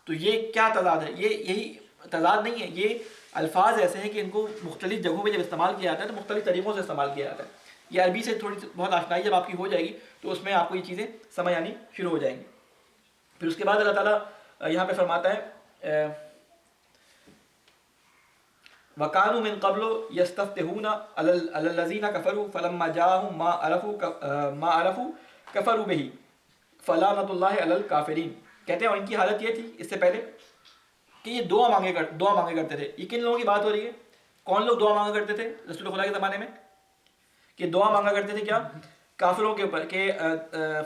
تو یہ کیا تضاد ہے؟ یہی تضاد نہیں ہے، یہ الفاظ ایسے ہیں کہ ان کو مختلف جگہوں پہ جب استعمال کیا جاتا ہے تو مختلف طریقوں سے استعمال کیا جاتا ہے۔ یہ عربی سے تھوڑی بہت آشنائی جب آپ کی ہو جائے گی تو اس میں آپ کو یہ چیزیں سمجھ آنی شروع ہو جائیں گی۔ پھر اس کے بعد اللہ تعالیٰ یہاں پہ فرماتا ہے وَكَانُوا مِن قَبْلُ يَسْتَفْتِحُونَ عَلَى الَّذِينَ كَفَرُوا فَلَمَّا جَاءَهُم مَّا عَرَفُوا كَفَرُوا بِهِ فَلَعْنَةُ اللَّهِ عَلَى الْكَافِرِينَ۔ کہتے ہیں اور ان کی حالت یہ تھی اس سے پہلے کہ یہ دعا مانگے کرتے تھے۔ یہ کن لوگوں کی بات ہو رہی ہے؟ کون لوگ دعا مانگا کرتے تھے رسول خدا کے زمانے میں؟ کہ دعا مانگا کرتے تھے کیا؟ کافروں کے اوپر، کہ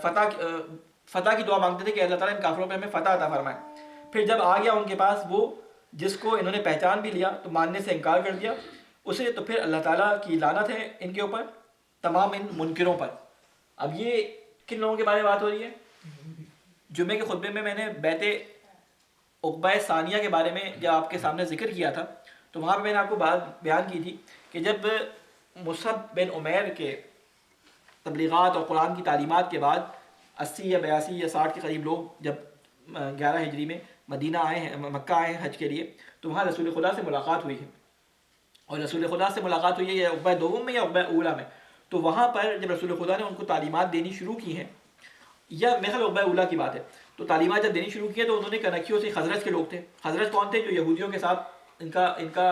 فتح کی دعا مانگتے تھے کہ اللہ تعالیٰ ان کافروں پہ ہمیں فتح عطا فرمائے۔ پھر جب آ گیا ان کے پاس وہ جس کو انہوں نے پہچان بھی لیا تو ماننے سے انکار کر دیا اسے، تو پھر اللہ تعالیٰ کی لعنت ہے ان کے اوپر، تمام ان منکروں پر۔ اب یہ کن لوگوں کے بارے میں بات ہو رہی ہے؟ جمعے کے خطبے میں نے بیت عقبہ ثانیہ کے بارے میں جب آپ کے سامنے ذکر کیا تھا تو وہاں پہ میں نے آپ کو بات بیان کی تھی کہ جب مصعب بن عمیر کے تبلیغات اور قرآن کی تعلیمات کے بعد 80 یا 82 یا 60 کے قریب لوگ جب 11 ہجری میں مدینہ آئے ہیں، مکہ آئے ہیں حج کے لیے، تو وہاں رسول خدا سے ملاقات ہوئی ہے، اور رسول خدا سے ملاقات ہوئی ہے یا عقبہ دوم میں یا عقبہ اولا میں، تو وہاں پر جب رسول خدا نے ان کو تعلیمات دینی شروع کی ہیں، یا میرے خیال عقبہ اولا کی بات ہے، تو تعلیمات جب دینی شروع کی ہیں تو انہوں نے کنکھیوں سے خزرج کے لوگ تھے۔ خزرج کون تھے؟ جو یہودیوں کے ساتھ ان کا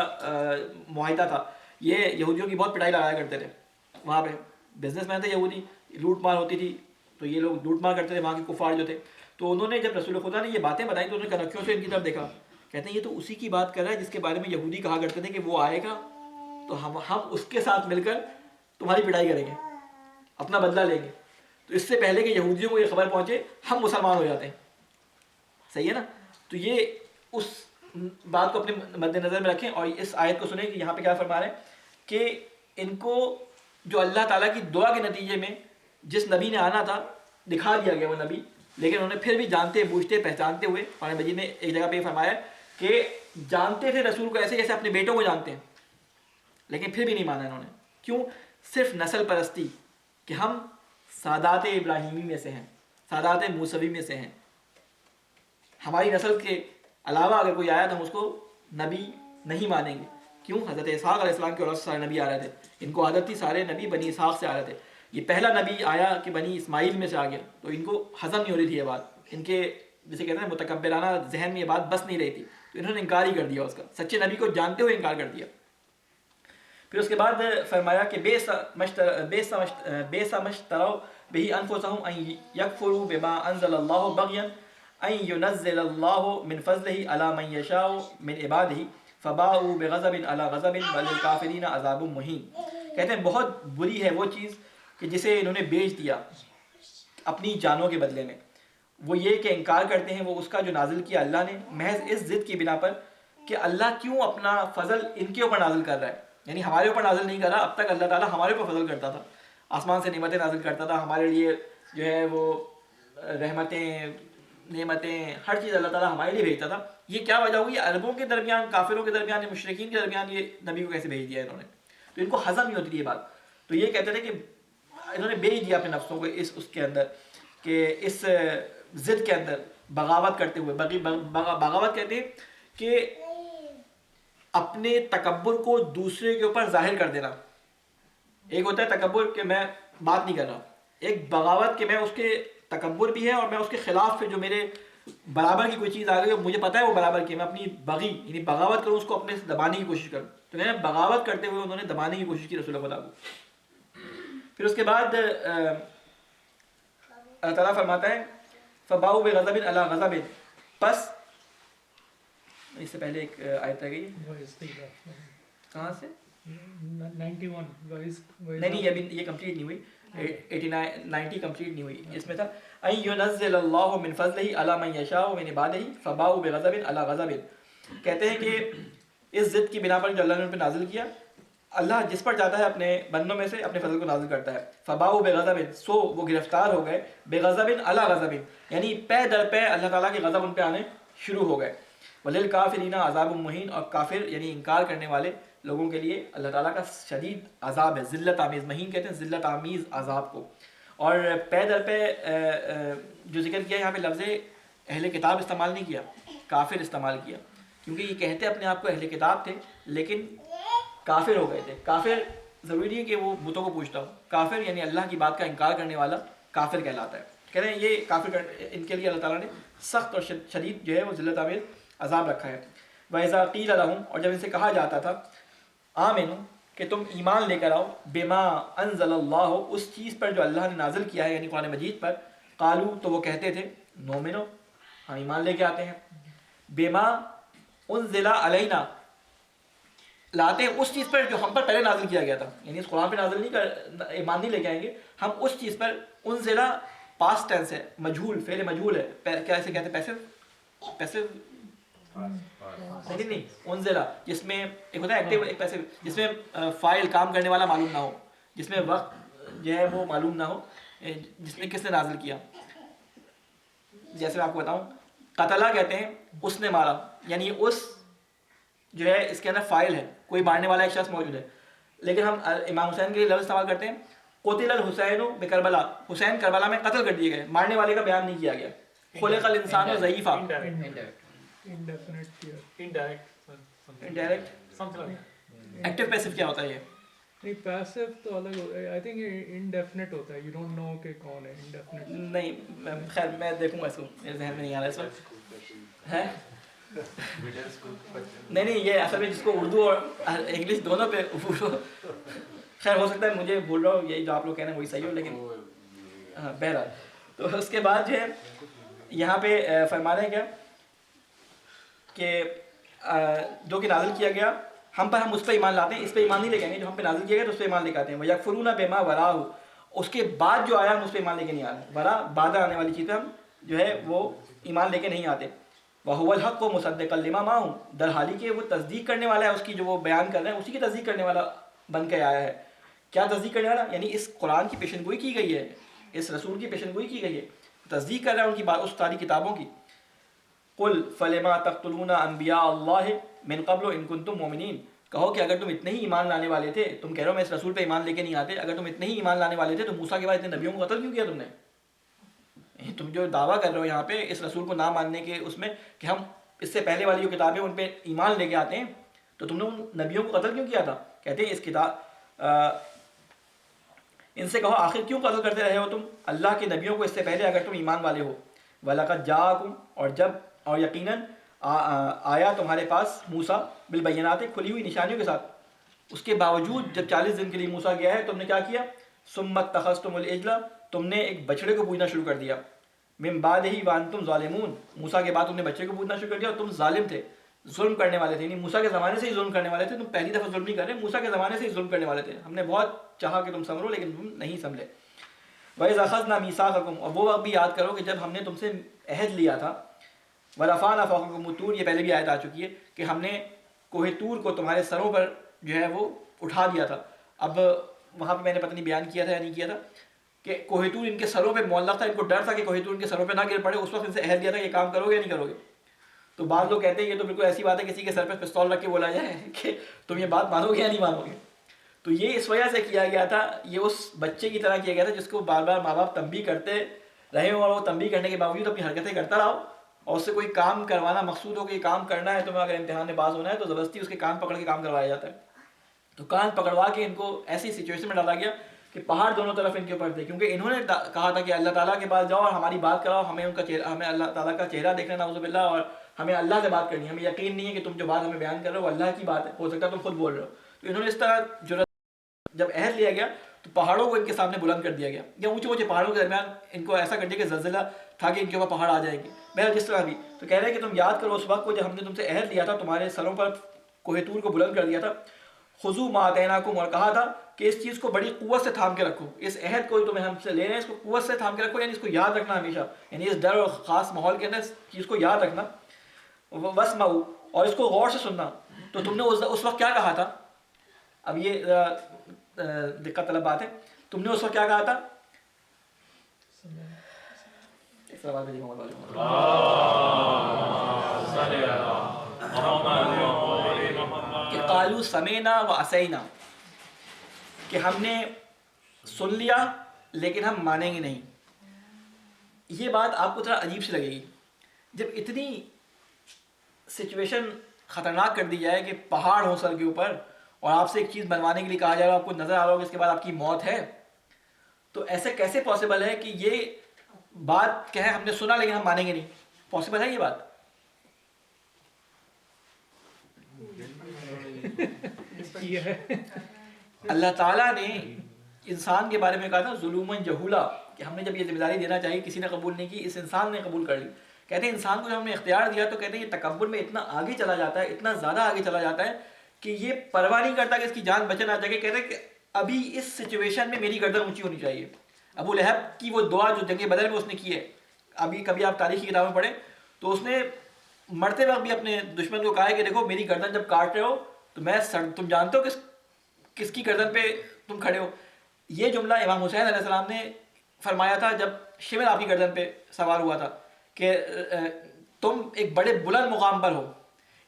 معاہدہ تھا، یہ یہودیوں کی بہت پٹائی لگایا کرتے تھے، وہاں پہ بزنس مین تھے یہودی، لوٹ مار ہوتی تھی تو یہ لوگ لوٹ مار کرتے تھے وہاں کے کفار جو تھے۔ تو انہوں نے جب رسول خدا نے یہ باتیں بتائیں تو انہوں نے کنکھیوں سے ان کی طرف دیکھا, کہتے ہیں یہ تو اسی کی بات کر رہا ہے جس کے بارے میں یہودی کہا کرتے تھے کہ وہ آئے گا تو ہم اس کے ساتھ مل کر تمہاری پٹائی کریں گے, اپنا بدلہ لیں گے. تو اس سے پہلے کہ یہودیوں کو یہ خبر پہنچے ہم مسلمان ہو جاتے ہیں. صحیح ہے نا. تو یہ اس بات کو اپنے مد نظر میں رکھیں اور اس آیت کو سنیں کہ یہاں پہ کیا فرما رہے ہیں کہ ان کو جو اللہ تعالیٰ کی دعا کے نتیجے میں جس نبی نے آنا تھا دکھا دیا گیا وہ نبی, لیکن انہوں نے پھر بھی جانتے بوجھتے پہچانتے ہوئے, قرآن مجید نے ایک جگہ پہ یہ فرمایا کہ جانتے تھے رسول کو ایسے جیسے اپنے بیٹوں کو جانتے ہیں, لیکن پھر بھی نہیں مانا انہوں نے. کیوں؟ صرف نسل پرستی کہ ہم سادات ابراہیمی میں سے ہیں, سادات موسوی میں سے ہیں, ہماری نسل کے علاوہ اگر کوئی آیا تو ہم اس کو نبی نہیں مانیں گے. کیوں؟ حضرت اسحاق علیہ السلام کے اولاد سے سارے نبی آ رہے تھے, ان کو عادت تھی سارے نبی بنی اسحاق سے آ رہے تھے. یہ پہلا نبی آیا کہ بنی اسماعیل میں سے آ گیا, تو ان کو ہضم نہیں ہو رہی تھی یہ بات, ان کے جسے کہتے ہیں متکبرانہ ذہن میں یہ بات بس نہیں رہی تھی, تو انہوں نے انکار ہی کر دیا اس کا, سچے نبی کو جانتے ہوئے انکار کر دیا. پھر اس کے بعد فرمایا کہ بئس ما اشتروا به انفسهم ان يكفروا بما انزل الله بغيا ان ينزل الله من فضله على من يشاء من عباده فباءوا بغضب على غضب وللكافرين عذاب مهين. کہتے ہیں بہت بری ہے وہ چیز کہ جسے انہوں نے بیچ دیا اپنی جانوں کے بدلے میں. وہ یہ کہ انکار کرتے ہیں وہ اس کا جو نازل کیا اللہ نے, محض اس ضد کی بنا پر کہ اللہ کیوں اپنا فضل ان کے اوپر نازل کر رہا ہے. یعنی ہمارے اوپر نازل نہیں کر رہا, اب تک اللہ تعالیٰ ہمارے اوپر فضل کرتا تھا, آسمان سے نعمتیں نازل کرتا تھا ہمارے لیے, جو ہے وہ رحمتیں نعمتیں ہر چیز اللہ تعالیٰ ہمارے لیے بھیجتا تھا. یہ کیا وجہ ہوئی؟ عربوں کے درمیان, کافروں کے درمیان, مشرکین کے درمیان یہ نبی کو کیسے بھیج دیا انہوں نے, تو ان کو ہضم نہیں ہوتی تھی یہ بات. تو یہ کہتے تھے کہ انہوں نے بھیج دیا اپنے نفسوں کو اس کے اندر, کہ اس ضد کے اندر بغاوت کرتے ہوئے. بغاوت کہتے ہیں کہ اپنے تکبر کو دوسرے کے اوپر ظاہر کر دینا. ایک ہوتا ہے تکبر کہ میں بات نہیں کر رہا, ایک بغاوت کہ میں اس کے تکبر بھی ہے اور میں اس کے خلاف پھر جو میرے برابر کی کوئی چیز آ گئی اور مجھے پتا ہے وہ برابر کی, میں اپنی بغی یعنی بغاوت کروں, اس کو اپنے سے دبانے کی کوشش کروں. تو میں نے بغاوت کرتے ہوئے انہوں نے دبانے کی کوشش کی رسول خدا کو. پھر اس کے بعد اللہ تعالیٰ فرماتا ہے فباؤ بغضب علی غضب, پس اس سے پہلے ایک آیت رہ گئی کہاں سے 91 نہیں یہ کمپلیٹ نہیں ہوئی, 90 کمپلیٹ نہیں ہوئی. اس میں تھا ان ينزل اللہ من فضلہ علی من یشاء من عبادہ فباؤ بغضب علی غضب. کہتے ہیں کہ اس ضد کی بنا پر جو اللہ نے ان پہ نازل کیا, اللہ جس پر چاہتا ہے اپنے بندوں میں سے اپنے فضل کو نازل کرتا ہے. فباؤ بغضب, سو وہ گرفتار ہو گئے, بغضب علی غضب یعنی پے در پے اللہ تعالیٰ کے غضب ان پہ آنے شروع ہو گئے. وللکافرین عذاب مہین, اور کافر یعنی انکار کرنے والے لوگوں کے لیے اللہ تعالیٰ کا شدید عذاب ہے, ذلت آمیز. مہین کہتے ہیں ذلت آمیز عذاب کو. اور پے در پے جو ذکر کیا یہاں پہ لفظ اہل کتاب استعمال نہیں کیا, کافر استعمال کیا, کیونکہ یہ کہتے اپنے آپ کو اہل کتاب تھے لیکن کافر ہو گئے تھے. کافر ضروری نہیں ہے کہ وہ بتوں کو پوچھتا ہو, کافر یعنی اللہ کی بات کا انکار کرنے والا کافر کہلاتا ہے. کہتے ہیں یہ کافر ان کے لیے اللہ تعالیٰ نے سخت اور شدید جو ہے وہ ذلت آمیز عذاب رکھا ہے. وَإِذَا قِيلَ لَهُمْ, اور جب ان سے کہا جاتا تھا آمنو کہ تم ایمان لے کر آؤ, بما انزل اللہ, اس چیز پر جو اللہ نے نازل کیا ہے یعنی قرآن مجید پر, قالو, تو وہ کہتے تھے نومنو, ہم ایمان لے کے آتے ہیں, بما انزل علینا, لاتے ہیں اس چیز پر جو ہم پر پہلے نازل کیا گیا تھا, یعنی اس قرآن پہ نازل نہیں کر ایمان نہیں لے کے آئیں گے ہم اس چیز پر. انزل پاسٹ ٹینس ہے, مجہول, فعل مجہول ہے, کیسے کہتے ہیں پیسو نہیں انزلہ, جس میں ایک ہوتا ہے ایکٹیو ایک پیسو, جس میں فاعل کام کرنے والا معلوم نہ ہو, جس میں وقت جو ہے وہ معلوم نہ ہو, جس میں کس نے نازل کیا. جیسے میں آپ کو بتاؤں, قتلہ کہتے ہیں اس نے مارا, یعنی اس جو ہے اس کے اندر فاعل ہے, کوئی مارنے والا ایک شخص موجود ہے. لیکن ہم امام حسین کے لیے لفظ استعمال کرتے ہیں قتل الحسین بکربلا, حسین کربلا میں قتل کر دیے گئے, مارنے والے کا بیان نہیں کیا گیا. خلق الانسان ضعیفا, انڈائریکٹ ایکٹیو پیسو کیا ہوتا ہے یہ؟ نہیں پیسو تو الگ ہوتا ہے, آئی تھنک انڈیفینٹ ہوتا ہے, یو ڈونٹ نو کہ کون ہے انڈیفینٹ. نہیں خیر میں دیکھوں گا اس کو, میرے ذہن میں نہیں آ رہا اس وقت ہے. نہیں یہ اصل میں جس کو اردو اور انگلش دونوں پہ خیر ہو سکتا ہے مجھے بول رہا ہوں, یہی جو آپ لوگ کہہ رہے ہیں وہی صحیح ہو, لیکن ہاں بہرحال. تو اس کے بعد جو ہے یہاں پہ فرما رہے ہیں کیا کہ جو کہ نازل کیا گیا ہم پر، ہم اس پہ ایمان لاتے ہیں، اس پہ ایمان نہیں لے کے آئیں گے، جو ہم پہ نازل کیا گیا تو اس پہ ایمان لے کے آتے ہیں. وَيَكْفُرُونَ بِمَا وَرَاءَهُ، اس کے بعد جو آیا ہم اس پہ ایمان لے کے نہیں آتے. ورا بعد آنے والی چیزیں ہم جو ہے وہ ایمان لے کے نہیں آتے. وَهُوَ الْحَقُّ مُصَدِّقًا لِمَا مَعَهُمْ، در حالی کہ وہ تصدیق کرنے والا ہے اس کی جو وہ بیان کر رہے ہیں، اسی کی تصدیق کرنے والا بن کے آیا ہے. کیا تصدیق کرنے والا؟ یعنی اس قرآن کی پیشن گوئی کی گئی ہے، اس رسول کی پیشن گوئی کی گئی ہے، تصدیق کر رہا ہے ان کی بات، اس ساری کتابوں کی. قُلْ فَلِمَا تَقْتُلُونَ أَنْبِيَاءَ اللَّهِ مِنْ قَبْلُ إِن كُنتُم مُؤْمِنِينَ، کہو کہ اگر تم اتنے ہی ایمان لانے والے تھے، تم کہہ رہے ہو میں اس رسول پہ ایمان لے کے نہیں آتے، اگر تم اتنے ہی ایمان لانے والے تھے تو موسیٰ کے بعد اتنے نبیوں کو قتل کیوں کیا تم نے؟ تم جو دعویٰ کر رہے ہو یہاں پہ اس رسول کو نہ ماننے کے اس میں کہ ہم اس سے پہلے والی جو کتابیں ان پہ ایمان لے کے آتے ہیں، تو تم نے ان نبیوں کو قتل کیوں کیا تھا؟ کہتے ہیں اس کتاب ان سے کہو آخر کیوں قتل کرتے رہے ہو تم اللہ کے نبیوں کو اس سے پہلے اگر تم ایمان والے ہو. وَلَقَدْ جَاءَكُمْ، اور یقیناً آیا تمہارے پاس موسیٰ بالبینات، کھلی ہوئی نشانیوں کے ساتھ. اس کے باوجود جب 40 دن کے لیے موسیٰ گیا ہے تم نے کیا کیا؟ ثُمَّ اتَّخَذْتُمُ الْعِجْلَ، تم نے ایک بچڑے کو پوجنا شروع کر دیا. مِن بَعْدِهِ وَأَنْتُمْ ظَالِمُونَ، موسیٰ کے بعد تم نے بچے کو پوجنا شروع کر دیا اور تم ظالم تھے، ظلم کرنے والے تھے. یعنی موسیٰ کے زمانے سے ہی ظلم کرنے والے تھے، تم پہلی دفعہ ظلم نہیں کر رہے، موسیٰ کے زمانے سے ہی ظلم کرنے والے تھے. ہم نے بہت چاہا کہ تم سنبھلو لیکن تم نہیں سنبھلے. وَإِذْ أَخَذْنَا مِيثَاقَكُمْ، اور وہ وقت بھی یاد کرو کہ جب ہم نے تم سے عہد لیا تھا. وَرَفَعْنَا فَوْقَكُمُ الطُّورَ، یہ پہلے بھی آیت آ چکی ہے کہ ہم نے کوہ طور کو تمہارے سروں پر جو ہے وہ اٹھا دیا تھا. اب وہاں پہ میں نے پتہ نہیں بیان کیا تھا یا نہیں کیا تھا کہ کوہ طور ان کے سروں پہ معلق تھا، ان کو ڈر تھا کہ کوہ طور ان کے سروں پہ نہ گر پڑے. اس وقت ان سے عہد لیا تھا کہ یہ کام کرو گے یا نہیں کرو گے. تو بعض لوگ کہتے ہیں یہ تو بالکل ایسی بات ہے کسی کے سر پہ پستول رکھ کے بولا جائے کہ تم یہ بات مانو گے یا نہیں مانو گے. تو یہ اس وجہ سے کیا گیا تھا، یہ اس بچے کی طرح کیا گیا تھا جس کو بار بار ماں باپ تنبیہ کرتے رہے ہوں اور وہ تنبیہ کرنے کے باوجود اپنی حرکتیں کرتا رہا ہو، اور اس سے کوئی کام کروانا مقصود ہو کہ یہ کام کرنا ہے تمہیں، اگر امتحان میں پاس ہونا ہے تو زبردستی اس کے کان پکڑ کے کام کروایا جاتا ہے. تو کان پکڑوا کے ان کو ایسی سچویشن میں ڈالا گیا کہ پہاڑ دونوں طرف ان کے اوپر تھے، کیونکہ انہوں نے کہا تھا کہ اللہ تعالیٰ کے پاس جاؤ اور ہماری بات کراؤ، ہمیں ان کا چہرہ، ہمیں اللہ تعالیٰ کا چہرہ دیکھنا نعوذ باللہ، اور ہمیں اللہ سے بات کرنی ہے، ہمیں یقین نہیں ہے کہ تم جو بات ہمیں بیان کر رہے ہو وہ اللہ کی بات ہے، ہو سکتا ہے تم خود بول رہے ہو. تو انہوں نے اس طرح جب عہد لیا گیا تو پہاڑوں کو ان کے سامنے بلند کر دیا گیا، یا اونچے اونچے پہاڑوں کے درمیان ان کو ایسا کر دیا کہ زلزلہ تھا کہ ان کے اوپر پہاڑ آ جائیں گے. بہرحال جس طرح بھی تو کہہ رہے ہیں کہ تم یاد کرو اس وقت کو جب ہم نے تم سے عہد لیا تھا، تمہارے سروں پر کوہ طور کو بلند کر دیا تھا. خذوا ما آتیناکم، اور کہا تھا کہ اس چیز کو بڑی قوت سے تھام کے رکھو، اس عہد کو تمہیں ہم سے لے رہے ہیں اس کو قوت سے تھام کے رکھو، یعنی اس کو یاد رکھنا ہمیشہ، یعنی اس ڈر اور خاص ماحول کے اندر اس چیز کو یاد رکھنا. واسمعوا، اور اس کو غور سے سننا. تو تم نے اس وقت کیا کہا تھا؟ اب یہ دقت طلب بات ہے. تم نے اس وقت کیا کہا تھا؟ کہ قالوا سمعنا وعصینا، کہ ہم نے سن لیا لیکن ہم مانیں گے نہیں. یہ بات آپ کو تھوڑا عجیب سی لگے گی جب اتنی سچویشن خطرناک کر دی جائے کہ پہاڑ ہو سر کے اوپر اور آپ سے ایک چیز بنوانے کے لیے کہا جا رہا ہے، آپ کو نظر آ رہا ہوگا اس کے بعد آپ کی موت ہے. تو ایسے کیسے پاسبل ہے کہ یہ بات کہیں ہم نے سنا لیکن ہم مانیں گے نہیں؟ پاسبل ہے یہ بات؟ اللہ تعالیٰ نے انسان کے بارے میں کہا تھا ظلوماً جہولا، کہ ہم نے جب یہ ذمہ داری دینا چاہیے کسی نے قبول نہیں کی، اس انسان نے قبول کر لی. کہتے ہیں انسان کو جب ہم نے اختیار دیا تو کہتے ہیں یہ تکبر میں اتنا آگے چلا جاتا ہے، اتنا زیادہ آگے چلا جاتا ہے کہ یہ پرواہ نہیں کرتا کہ اس کی جان بچے نہ جائے. کہتے ہیں کہ ابھی اس سچویشن میں میری گردن اونچی ہونی چاہیے. ابو لہب کی وہ دعا جو جنگ بدر میں اس نے کی ہے، ابھی کبھی آپ تاریخی کتابیں پڑھیں تو اس نے مرتے وقت بھی اپنے دشمن کو کہا ہے کہ دیکھو میری گردن جب کاٹ رہے ہو تو میں تم جانتے ہو کس کی گردن پہ تم کھڑے ہو. یہ جملہ امام حسین علیہ السلام نے فرمایا تھا جب شمر آپ کی گردن پہ سوار ہوا تھا کہ تم ایک بڑے بلند مقام پر ہو.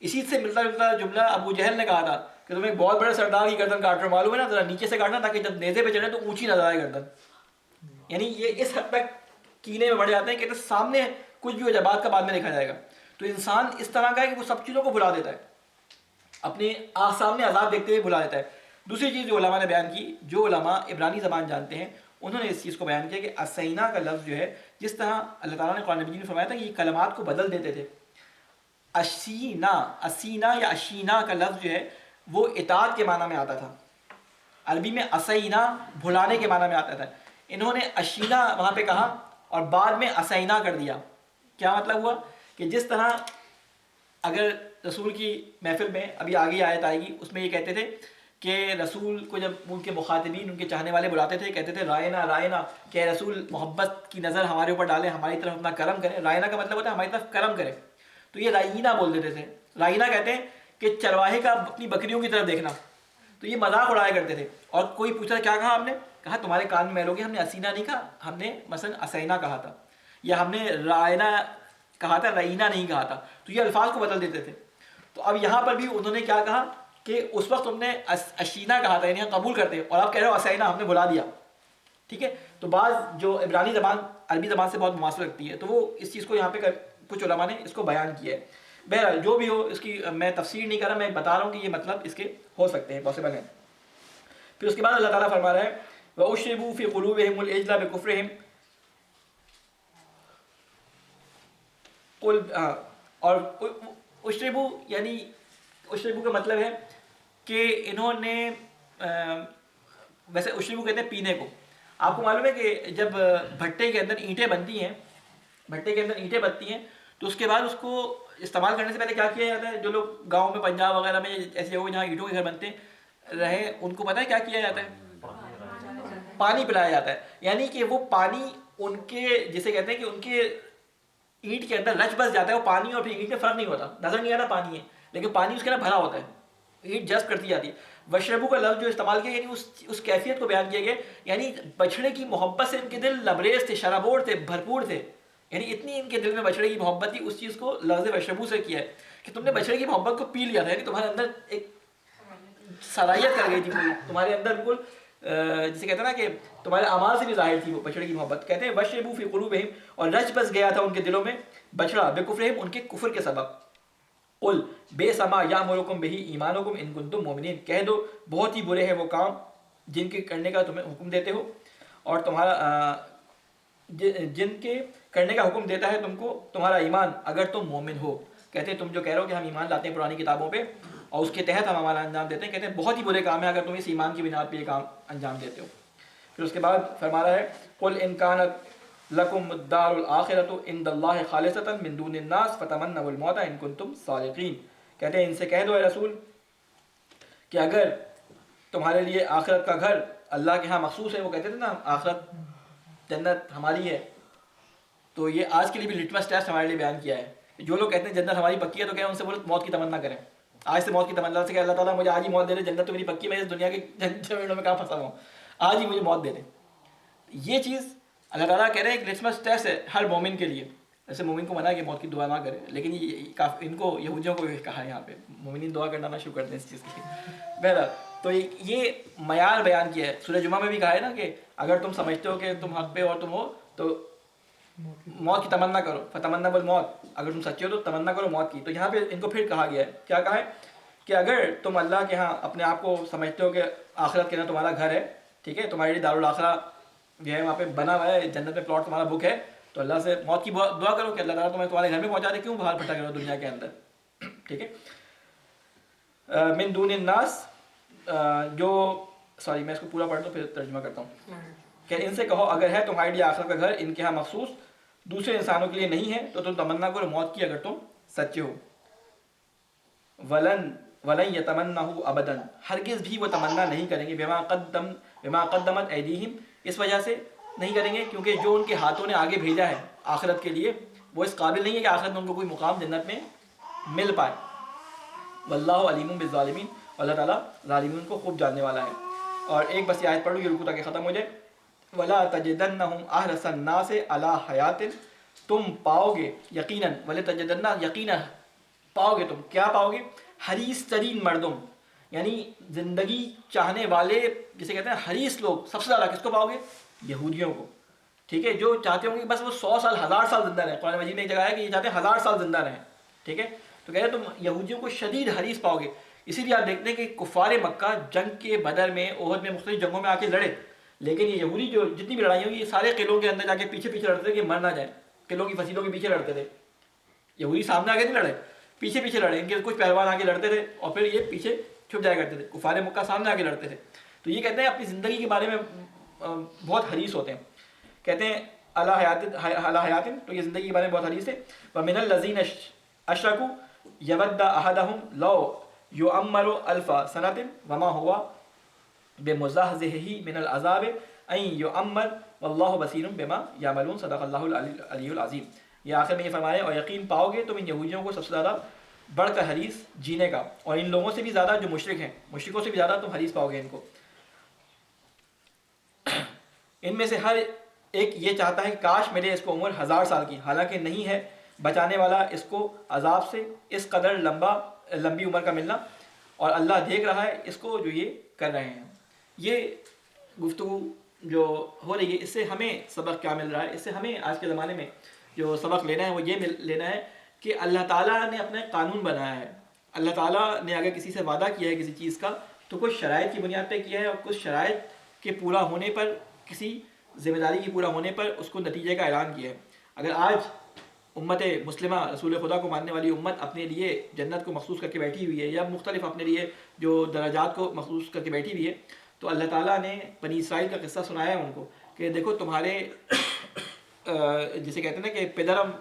اسی سے ملتا جلتا جملہ ابو جہل نے کہا تھا کہ تم ایک بہت بڑے سردار کی گردن کاٹ رہے ہو، معلوم ہے نا، ذرا نیچے سے کاٹنا تاکہ جب نیزے پہ چڑھے تو اونچی نظر آئے گردن. یعنی یہ اس حد تک کینے میں بڑھ جاتے ہیں کہ سامنے کچھ بھی ہو جائے بات کا بعد میں دیکھا جائے گا. تو انسان اس طرح کا ہے کہ وہ سب چیزوں کو بھلا دیتا ہے، اپنے سامنے عذاب دیکھتے ہوئے بھلا دیتا ہے. دوسری چیز جو علماء نے بیان کی، جو علماء عبرانی زبان جانتے ہیں انہوں نے اس چیز کو بیان کیا کہ اسینا کا لفظ جو ہے، جس طرح اللہ تعالیٰ نے قرآن مجید میں فرمایا تھا کہ یہ کلمات کو بدل دیتے تھے. اسینا یا اشینا کا لفظ جو ہے وہ اطاعت کے معنی میں آتا تھا. عربی میں اسینا بھلانے کے معنی میں آتا تھا. انہوں نے اشینا وہاں پہ کہا اور بعد میں اسینا کر دیا. کیا مطلب ہوا کہ جس طرح اگر رسول کی محفل میں ابھی آگے آیت آئے گی اس میں یہ کہتے تھے کہ رسول کو جب ان کے مخاطبین ان کے چاہنے والے بلاتے تھے کہتے تھے رائنا رائنا، کہ رسول محبت کی نظر ہمارے اوپر ڈالیں، ہماری طرف اپنا کرم کریں. رائنا کا مطلب ہوتا ہے ہماری طرف کرم کرے. تو یہ رائنا بول دیتے تھے. رائنا کہتے ہیں کہ چرواہے کا اپنی بکریوں کی طرف دیکھنا. تو یہ مذاق اڑایا کرتے تھے. اور کوئی پوچھا کیا کہا آپ نے؟ کہا تمہارے کان میں میل ہو گیا. ہم نے اسینا نہیں کہا، ہم نے مثلا اسینا کہا تھا، یا ہم نے رائنا کہا تھا، رائنا نہیں کہا تھا. تو یہ الفاظ کو بدل دیتے تھے. تو اب یہاں پر بھی انہوں نے کیا کہا کہ اس وقت تم نے اشینا کہا تھا، یعنی قبول کرتے، اور آپ کہہ رہے ہو اسینا، ہم نے بھلا دیا. ٹھیک ہے. تو بعض جو عبرانی زبان عربی زبان سے بہت مماثلت رکھتی ہے، تو وہ اس چیز کو یہاں پہ کچھ علماء نے اس کو بیان کیا ہے. بہرحال جو بھی ہو، اس کی میں تفسیر نہیں کر رہا، میں بتا رہا ہوں کہ یہ مطلب اس کے ہو سکتے ہیں، پاسبل ہیں. پھر اس کے بعد اللہ تعالیٰ فرما رہا ہے وَأُشْرِبُوا فِي قُلُوبِهِمُ الْعِجْلَ بِكُفْرِهِمْ اور اشربو یعنی اشربو کا مطلب ہے کہ انہوں نے ویسے اشربو کہتے ہیں پینے کو. آپ کو معلوم ہے کہ جب بھٹے کے اندر اینٹیں بنتی ہیں، بھٹے کے اندر اینٹیں بنتی ہیں، تو اس کے بعد اس کو استعمال کرنے سے پہلے کیا کیا جاتا ہے؟ جو لوگ گاؤں میں پنجاب وغیرہ میں ایسے جگہوں جہاں اینٹوں کے گھر بنتے رہے، ان کو پتہ ہے کیا کیا جاتا ہے؟ پانی پلایا جاتا ہے. یعنی کہ وہ پانی ان کے جسے کہتے ہیں کہ ان کے اینٹ کے اندر رچ بس جاتا ہے. وہ پانی اور پھر اینٹ میں فرق نہیں ہوتا، نظر نہیں آتا پانی ہے، لیکن پانی اس کے اندر بھرا ہوتا ہے، اینٹ جذب کرتی جاتی ہے. وشربو کا لفظ جو استعمال کیا یعنی اس کیفیت کو بیان کیا گیا، یعنی بچھڑے کی محبت سے ان کے دل لبریز تھے، شرابور تھے، بھرپور تھے. یعنی اتنی ان کے دل میں بچھڑے کی محبت تھی. اس چیز کو لفظ وشربو سے کیا ہے کہ تم نے بچھڑے کی محبت کو پی لیا تھا، یعنی تمہارے اندر ایک صلاحیت کر گئی تھی پوری تمہارے اندر، بالکل جسے کہتے ہیں نا کہ تمہارے اعمال سے بھی ظاہر تھی وہ بچڑے کی محبت. کہتے ہیں وشربوا فی قلوبہم، اور رچ بس گیا تھا ان کے دلوں میں بچڑا، بکفرہم ان کے کفر کے سبب. قل بئس ما یأمرکم بہ ایمانکم ان کنتم مؤمنین، کہہ دو بہت ہی برے ہیں وہ کام جن کے کرنے کا تمہیں حکم دیتے ہو، اور تمہارا جن کے کرنے کا حکم دیتا ہے تم کو تمہارا ایمان اگر تم مومن ہو. کہتے ہیں تم جو کہہ رہے ہو کہ ہم ایمان لاتے ہیں پرانی کتابوں پہ اور اس کے تحت ہم ہمارا انجام دیتے ہیں، کہتے ہیں بہت ہی برے کام ہے اگر تم اس ایمان کی بنیاد پہ یہ کام انجام دیتے ہو. پھر اس کے بعد فرما رہا ہے قل ان کانت لکم الدار الاخرۃ عند اللہ خالصۃ من دون الناس فتمنوا الموت ان کنتم صادقین. کہتے ہیں ان سے کہہ دو اے رسول کہ اگر تمہارے لیے آخرت کا گھر اللہ کے ہاں مخصوص ہے، وہ کہتے تھے نا آخرت جنت ہماری ہے، تو یہ آج کے لیے بھی لٹمس ٹیسٹ ہمارے لیے بیان کیا ہے. جو لوگ کہتے ہیں جنت ہماری پکی ہے تو کہیں ان سے بولو موت کی تمنا کریں. آج سے موت کی تمنا سے کہ اللہ تعالیٰ مجھے آج ہی موت دے دے، جنت تو میری پکی، میں اس دنیا کے جھمیلوں میں کہاں پھنسا ہوا ہوں، آج ہی مجھے موت دے دے. یہ چیز اللہ تعالیٰ کہہ رہے ہیں ایک لٹمس ٹیسٹ ہے ہر مومن کے لیے. ایسے مومن کو منع ہے کہ موت کی دعا نہ کرے، لیکن ان کو یہودیوں کو کہا ہے یہاں پہ مومنین دعا کرنا نہ شروع کر دیں اس چیز کی. بہرحال تو یہ معیار بیان کیا ہے. سورہ جمعہ میں بھی کہا ہے نا کہ اگر تم سمجھتے ہو کہ تم حق پہ اور تم ہو تو موت کی تمنا کرو، فتمنا بالموت، اگر تم سچے ہو تو تمنا کرو موت کی. تو یہاں پہ ان کو پھر کہا گیا ہے، کیا کہا ہے کہ اگر تم اللہ کے ہاں اپنے آپ کو سمجھتے ہو کہ آخرت کے نا تمہارا گھر ہے، ٹھیک ہے، تمہارے لیے دارالآخرہ جو ہے وہاں پہ بنا ہوا ہے، جنت میں پلاٹ تمہارا بک ہے، تو اللہ سے موت کی دعا کرو کہ اللہ تعالیٰ تمہیں تمہارے گھر میں پہنچا دے، کیوں باہر پھٹا کرو دنیا کے اندر. ٹھیک ہے. من دون الناس، جو سوری میں اس کو پورا پڑھ دوں پھر ترجمہ کرتا ہوں کہ ان سے کہو اگر ہے تمہارے لیے آخرت کا گھر ان کے ہاں مخصوص دوسرے انسانوں کے لیے نہیں ہے تو تم تمنا کرو موت کی اگر تم سچے ہو. ولن یتمنہ ابدا، ہرگز بھی وہ تمنا نہیں کریں گے، بما قدمت ایدیہم، اس وجہ سے نہیں کریں گے کیونکہ جو ان کے ہاتھوں نے آگے بھیجا ہے آخرت کے لیے وہ اس قابل نہیں ہے کہ آخرت میں ان کو کوئی مقام جنت میں مل پائے. واللہ علیم بالظالمین، اللہ تعالیٰ ظالمین کو خوب جاننے والا ہے. اور ایک بس یہ آیت پڑھ لوں یہ رکو تاکہ ختم ہو جائے. ولا تجدنہم احرص الناس علی حیات، تم پاؤ گے یقیناً، ولا تجدن یقیناً پاؤ گے، تم کیا پاؤ گے؟ حریص ترین مردم، یعنی زندگی چاہنے والے جسے کہتے ہیں حریص لوگ، سب سے زیادہ کس کو پاؤ گے؟ یہودیوں کو. ٹھیک ہے، جو چاہتے ہوں گے بس وہ 100 سال 1000 سال زندہ رہیں. قرآن مجید میں ایک جگہ ہے کہ یہ چاہتے ہیں 1000 سال زندہ رہیں. ٹھیک ہے، تو کہتے ہیں تم یہودیوں کو شدید حریص پاؤ گے. اسی لیے آپ دیکھتے ہیں کہ کفار مکہ جنگ کے بدر میں، احد میں، مختلف جنگوں میں آ کے لڑے، لیکن یہ یہودی جو جتنی بھی لڑائی ہوئی یہ سارے قلعوں کے اندر جا کے پیچھے پیچھے لڑتے تھے کہ مر نہ جائیں، قلعوں کی فصیلوں کے پیچھے لڑتے تھے. یہودی سامنے آگے نہیں لڑے، پیچھے پیچھے لڑے، ان کے کچھ پہلوان آگے لڑتے تھے اور پھر یہ پیچھے چھپ جایا کرتے تھے. کفار مکہ سامنے آگے لڑتے تھے. تو یہ کہتے ہیں اپنی زندگی کے بارے میں بہت حریص ہوتے ہیں. کہتے ہیں علی حیات، تو یہ زندگی کے بارے میں بہت حدیث ہے. ومن الذین اشرکوا یود احدهم لو یعمر الف سنۃ وما هو بمزحزحه من العذاب ان یعمر واللہ بصیر بما یعملون. صدق اللہ العلی العظیم. یہ آخر میں یہ فرمائے اور یقین پاؤ گے تم ان یہودیوں کو سب سے زیادہ بڑھ کر حریص جینے کا، اور ان لوگوں سے بھی زیادہ جو مشرک ہیں، مشرکوں سے بھی زیادہ تم حریص پاؤ گے ان کو. ان میں سے ہر ایک یہ چاہتا ہے کہ کاش میرے اس کو عمر 1000 سال کی، حالانکہ نہیں ہے بچانے والا اس کو عذاب سے اس قدر لمبی عمر کا ملنا، اور اللہ دیکھ رہا ہے اس کو جو یہ کر رہے ہیں. یہ گفتگو جو ہو رہی ہے اس سے ہمیں سبق کیا مل رہا ہے؟ اس سے ہمیں آج کے زمانے میں جو سبق لینا ہے وہ یہ لینا ہے کہ اللہ تعالیٰ نے اپنا قانون بنایا ہے. اللہ تعالیٰ نے اگر کسی سے وعدہ کیا ہے کسی چیز کا تو کچھ شرائط کی بنیاد پہ کیا ہے، اور کچھ شرائط کے پورا ہونے پر، کسی ذمہ داری کی پورا ہونے پر اس کو نتیجے کا اعلان کیا ہے. اگر آج امت مسلمہ رسول خدا کو ماننے والی امت اپنے لیے جنت کو مخصوص کر کے بیٹھی ہوئی ہے، یا مختلف اپنے لیے جو درجات کو مخصوص کر کے بیٹھی ہوئی ہے، تو اللہ تعالیٰ نے بنی اسرائیل کا قصہ سنایا ہے ان کو کہ دیکھو تمہارے جسے کہتے ہیں نا کہ پدرم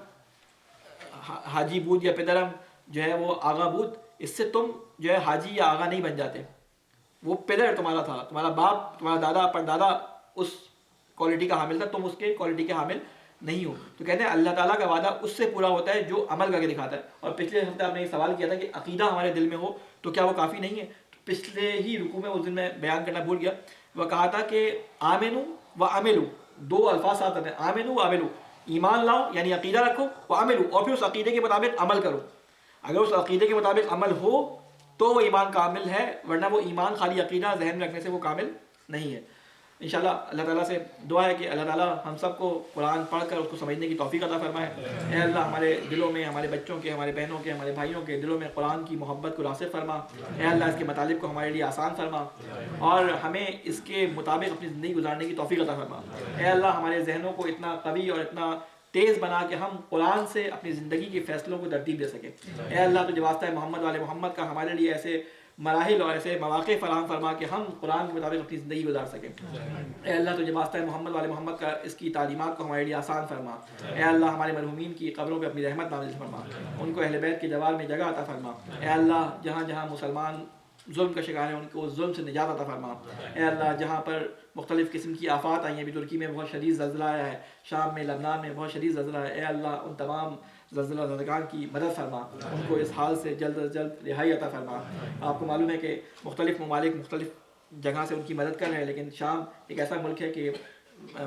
حاجی بود یا پدرم جو ہے وہ آغا بود، اس سے تم جو ہے حاجی یا آغا نہیں بن جاتے. وہ پدر تمہارا تھا، تمہارا باپ، تمہارا دادا پردادا اس کوالٹی کا حامل تھا، تم اس کے کوالٹی کے حامل نہیں ہو. تو کہتے ہیں اللہ تعالیٰ کا وعدہ اس سے پورا ہوتا ہے جو عمل کر کے دکھاتا ہے. اور پچھلے ہفتے آپ نے یہ سوال کیا تھا کہ عقیدہ ہمارے دل میں ہو تو کیا وہ کافی نہیں ہے؟ پچھلے ہی رکوع میں اس دن میں بیان کرنا بھول گیا، وہ کہا تھا کہ آمنو و عملو، دو الفاظ ساتھ آتے ہیں، آمنو و عملو، ایمان لاؤ یعنی عقیدہ رکھو، و عملو اور پھر اس عقیدے کے مطابق عمل کرو. اگر اس عقیدے کے مطابق عمل ہو تو وہ ایمان کامل ہے، ورنہ وہ ایمان خالی عقیدہ ذہن میں رکھنے سے وہ کامل نہیں ہے. انشاءاللہ اللہ تعالیٰ سے دعا ہے کہ اللہ تعالیٰ ہم سب کو قرآن پڑھ کر اس کو سمجھنے کی توفیق عطا فرمائے. اے اللہ ہمارے دلوں میں، ہمارے بچوں کے، ہمارے بہنوں کے، ہمارے بھائیوں کے دلوں میں قرآن کی محبت کو راسخ فرما. اے اللہ اس کے مطالب کو ہمارے لیے آسان فرما اور ہمیں اس کے مطابق اپنی زندگی گزارنے کی توفیق عطا فرما. اے اللہ ہمارے ذہنوں کو اتنا قوی اور اتنا تیز بنا کہ ہم قرآن سے اپنی زندگی کے فیصلوں کو ترتیب دے سکیں. اے اللہ تجھے واسطہ ہے محمد والے محمد کا ہمارے لیے ایسے مراحل اور ایسے مواقع فراہم فرما کہ ہم قرآن کے مطابق اپنی زندگی گزار سکیں. اے اللہ تجھے واسطہ ہے محمد والے محمد کا اس کی تعلیمات کو ہمارے لیے آسان فرما. اے اللہ ہمارے مرحومین کی قبروں پہ اپنی رحمت نازل فرما، ان کو اہل بیت کے جوار میں جگہ عطا فرما. اے اللہ جہاں جہاں مسلمان ظلم کا شکار ہیں ان کو ظلم سے نجات عطا فرما. اے اللہ جہاں پر مختلف قسم کی آفات آئی ہیں، ابھی ترکی میں بہت شدید زلزلہ آیا ہے، شام میں، لبنان میں بہت شدید زلزلہ ہے، اے اللہ ان تمام زلزلہ زدگان کی مدد فرما، ان کو اس حال سے جلد از جلد رہائی عطا فرما. آپ کو معلوم ہے کہ مختلف ممالک مختلف جگہ سے ان کی مدد کر رہے ہیں، لیکن شام ایک ایسا ملک ہے کہ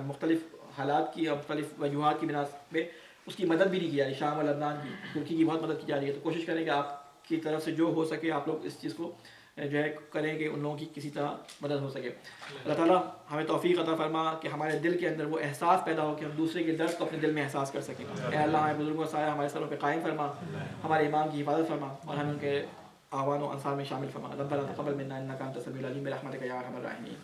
مختلف حالات کی اور مختلف وجوہات کی بنا پہ اس کی مدد بھی نہیں کی جا رہی. شام اور لبنان کی، ترکی کی بہت مدد کی جا رہی ہے. تو کوشش کریں کہ آپ کی طرف سے جو ہو سکے آپ لوگ اس چیز کو جو ہے کریں کہ ان لوگوں کی کسی طرح مدد ہو سکے. اللہ تعالیٰ ہمیں توفیق عطا فرما کہ ہمارے دل کے اندر وہ احساس پیدا ہو کہ ہم دوسرے کے درد کو اپنے دل میں احساس کر سکیں. اے اللہ ہمارے بزرگوں کا سایہ ہمارے سروں پہ قائم فرما، ہمارے امام کی حفاظت فرما اور ہم ان کے اعوان و انصار میں شامل فرما. ربنا تقبل منا انک انت السمیع العلیم برحمتک یا ارحم الراحمین.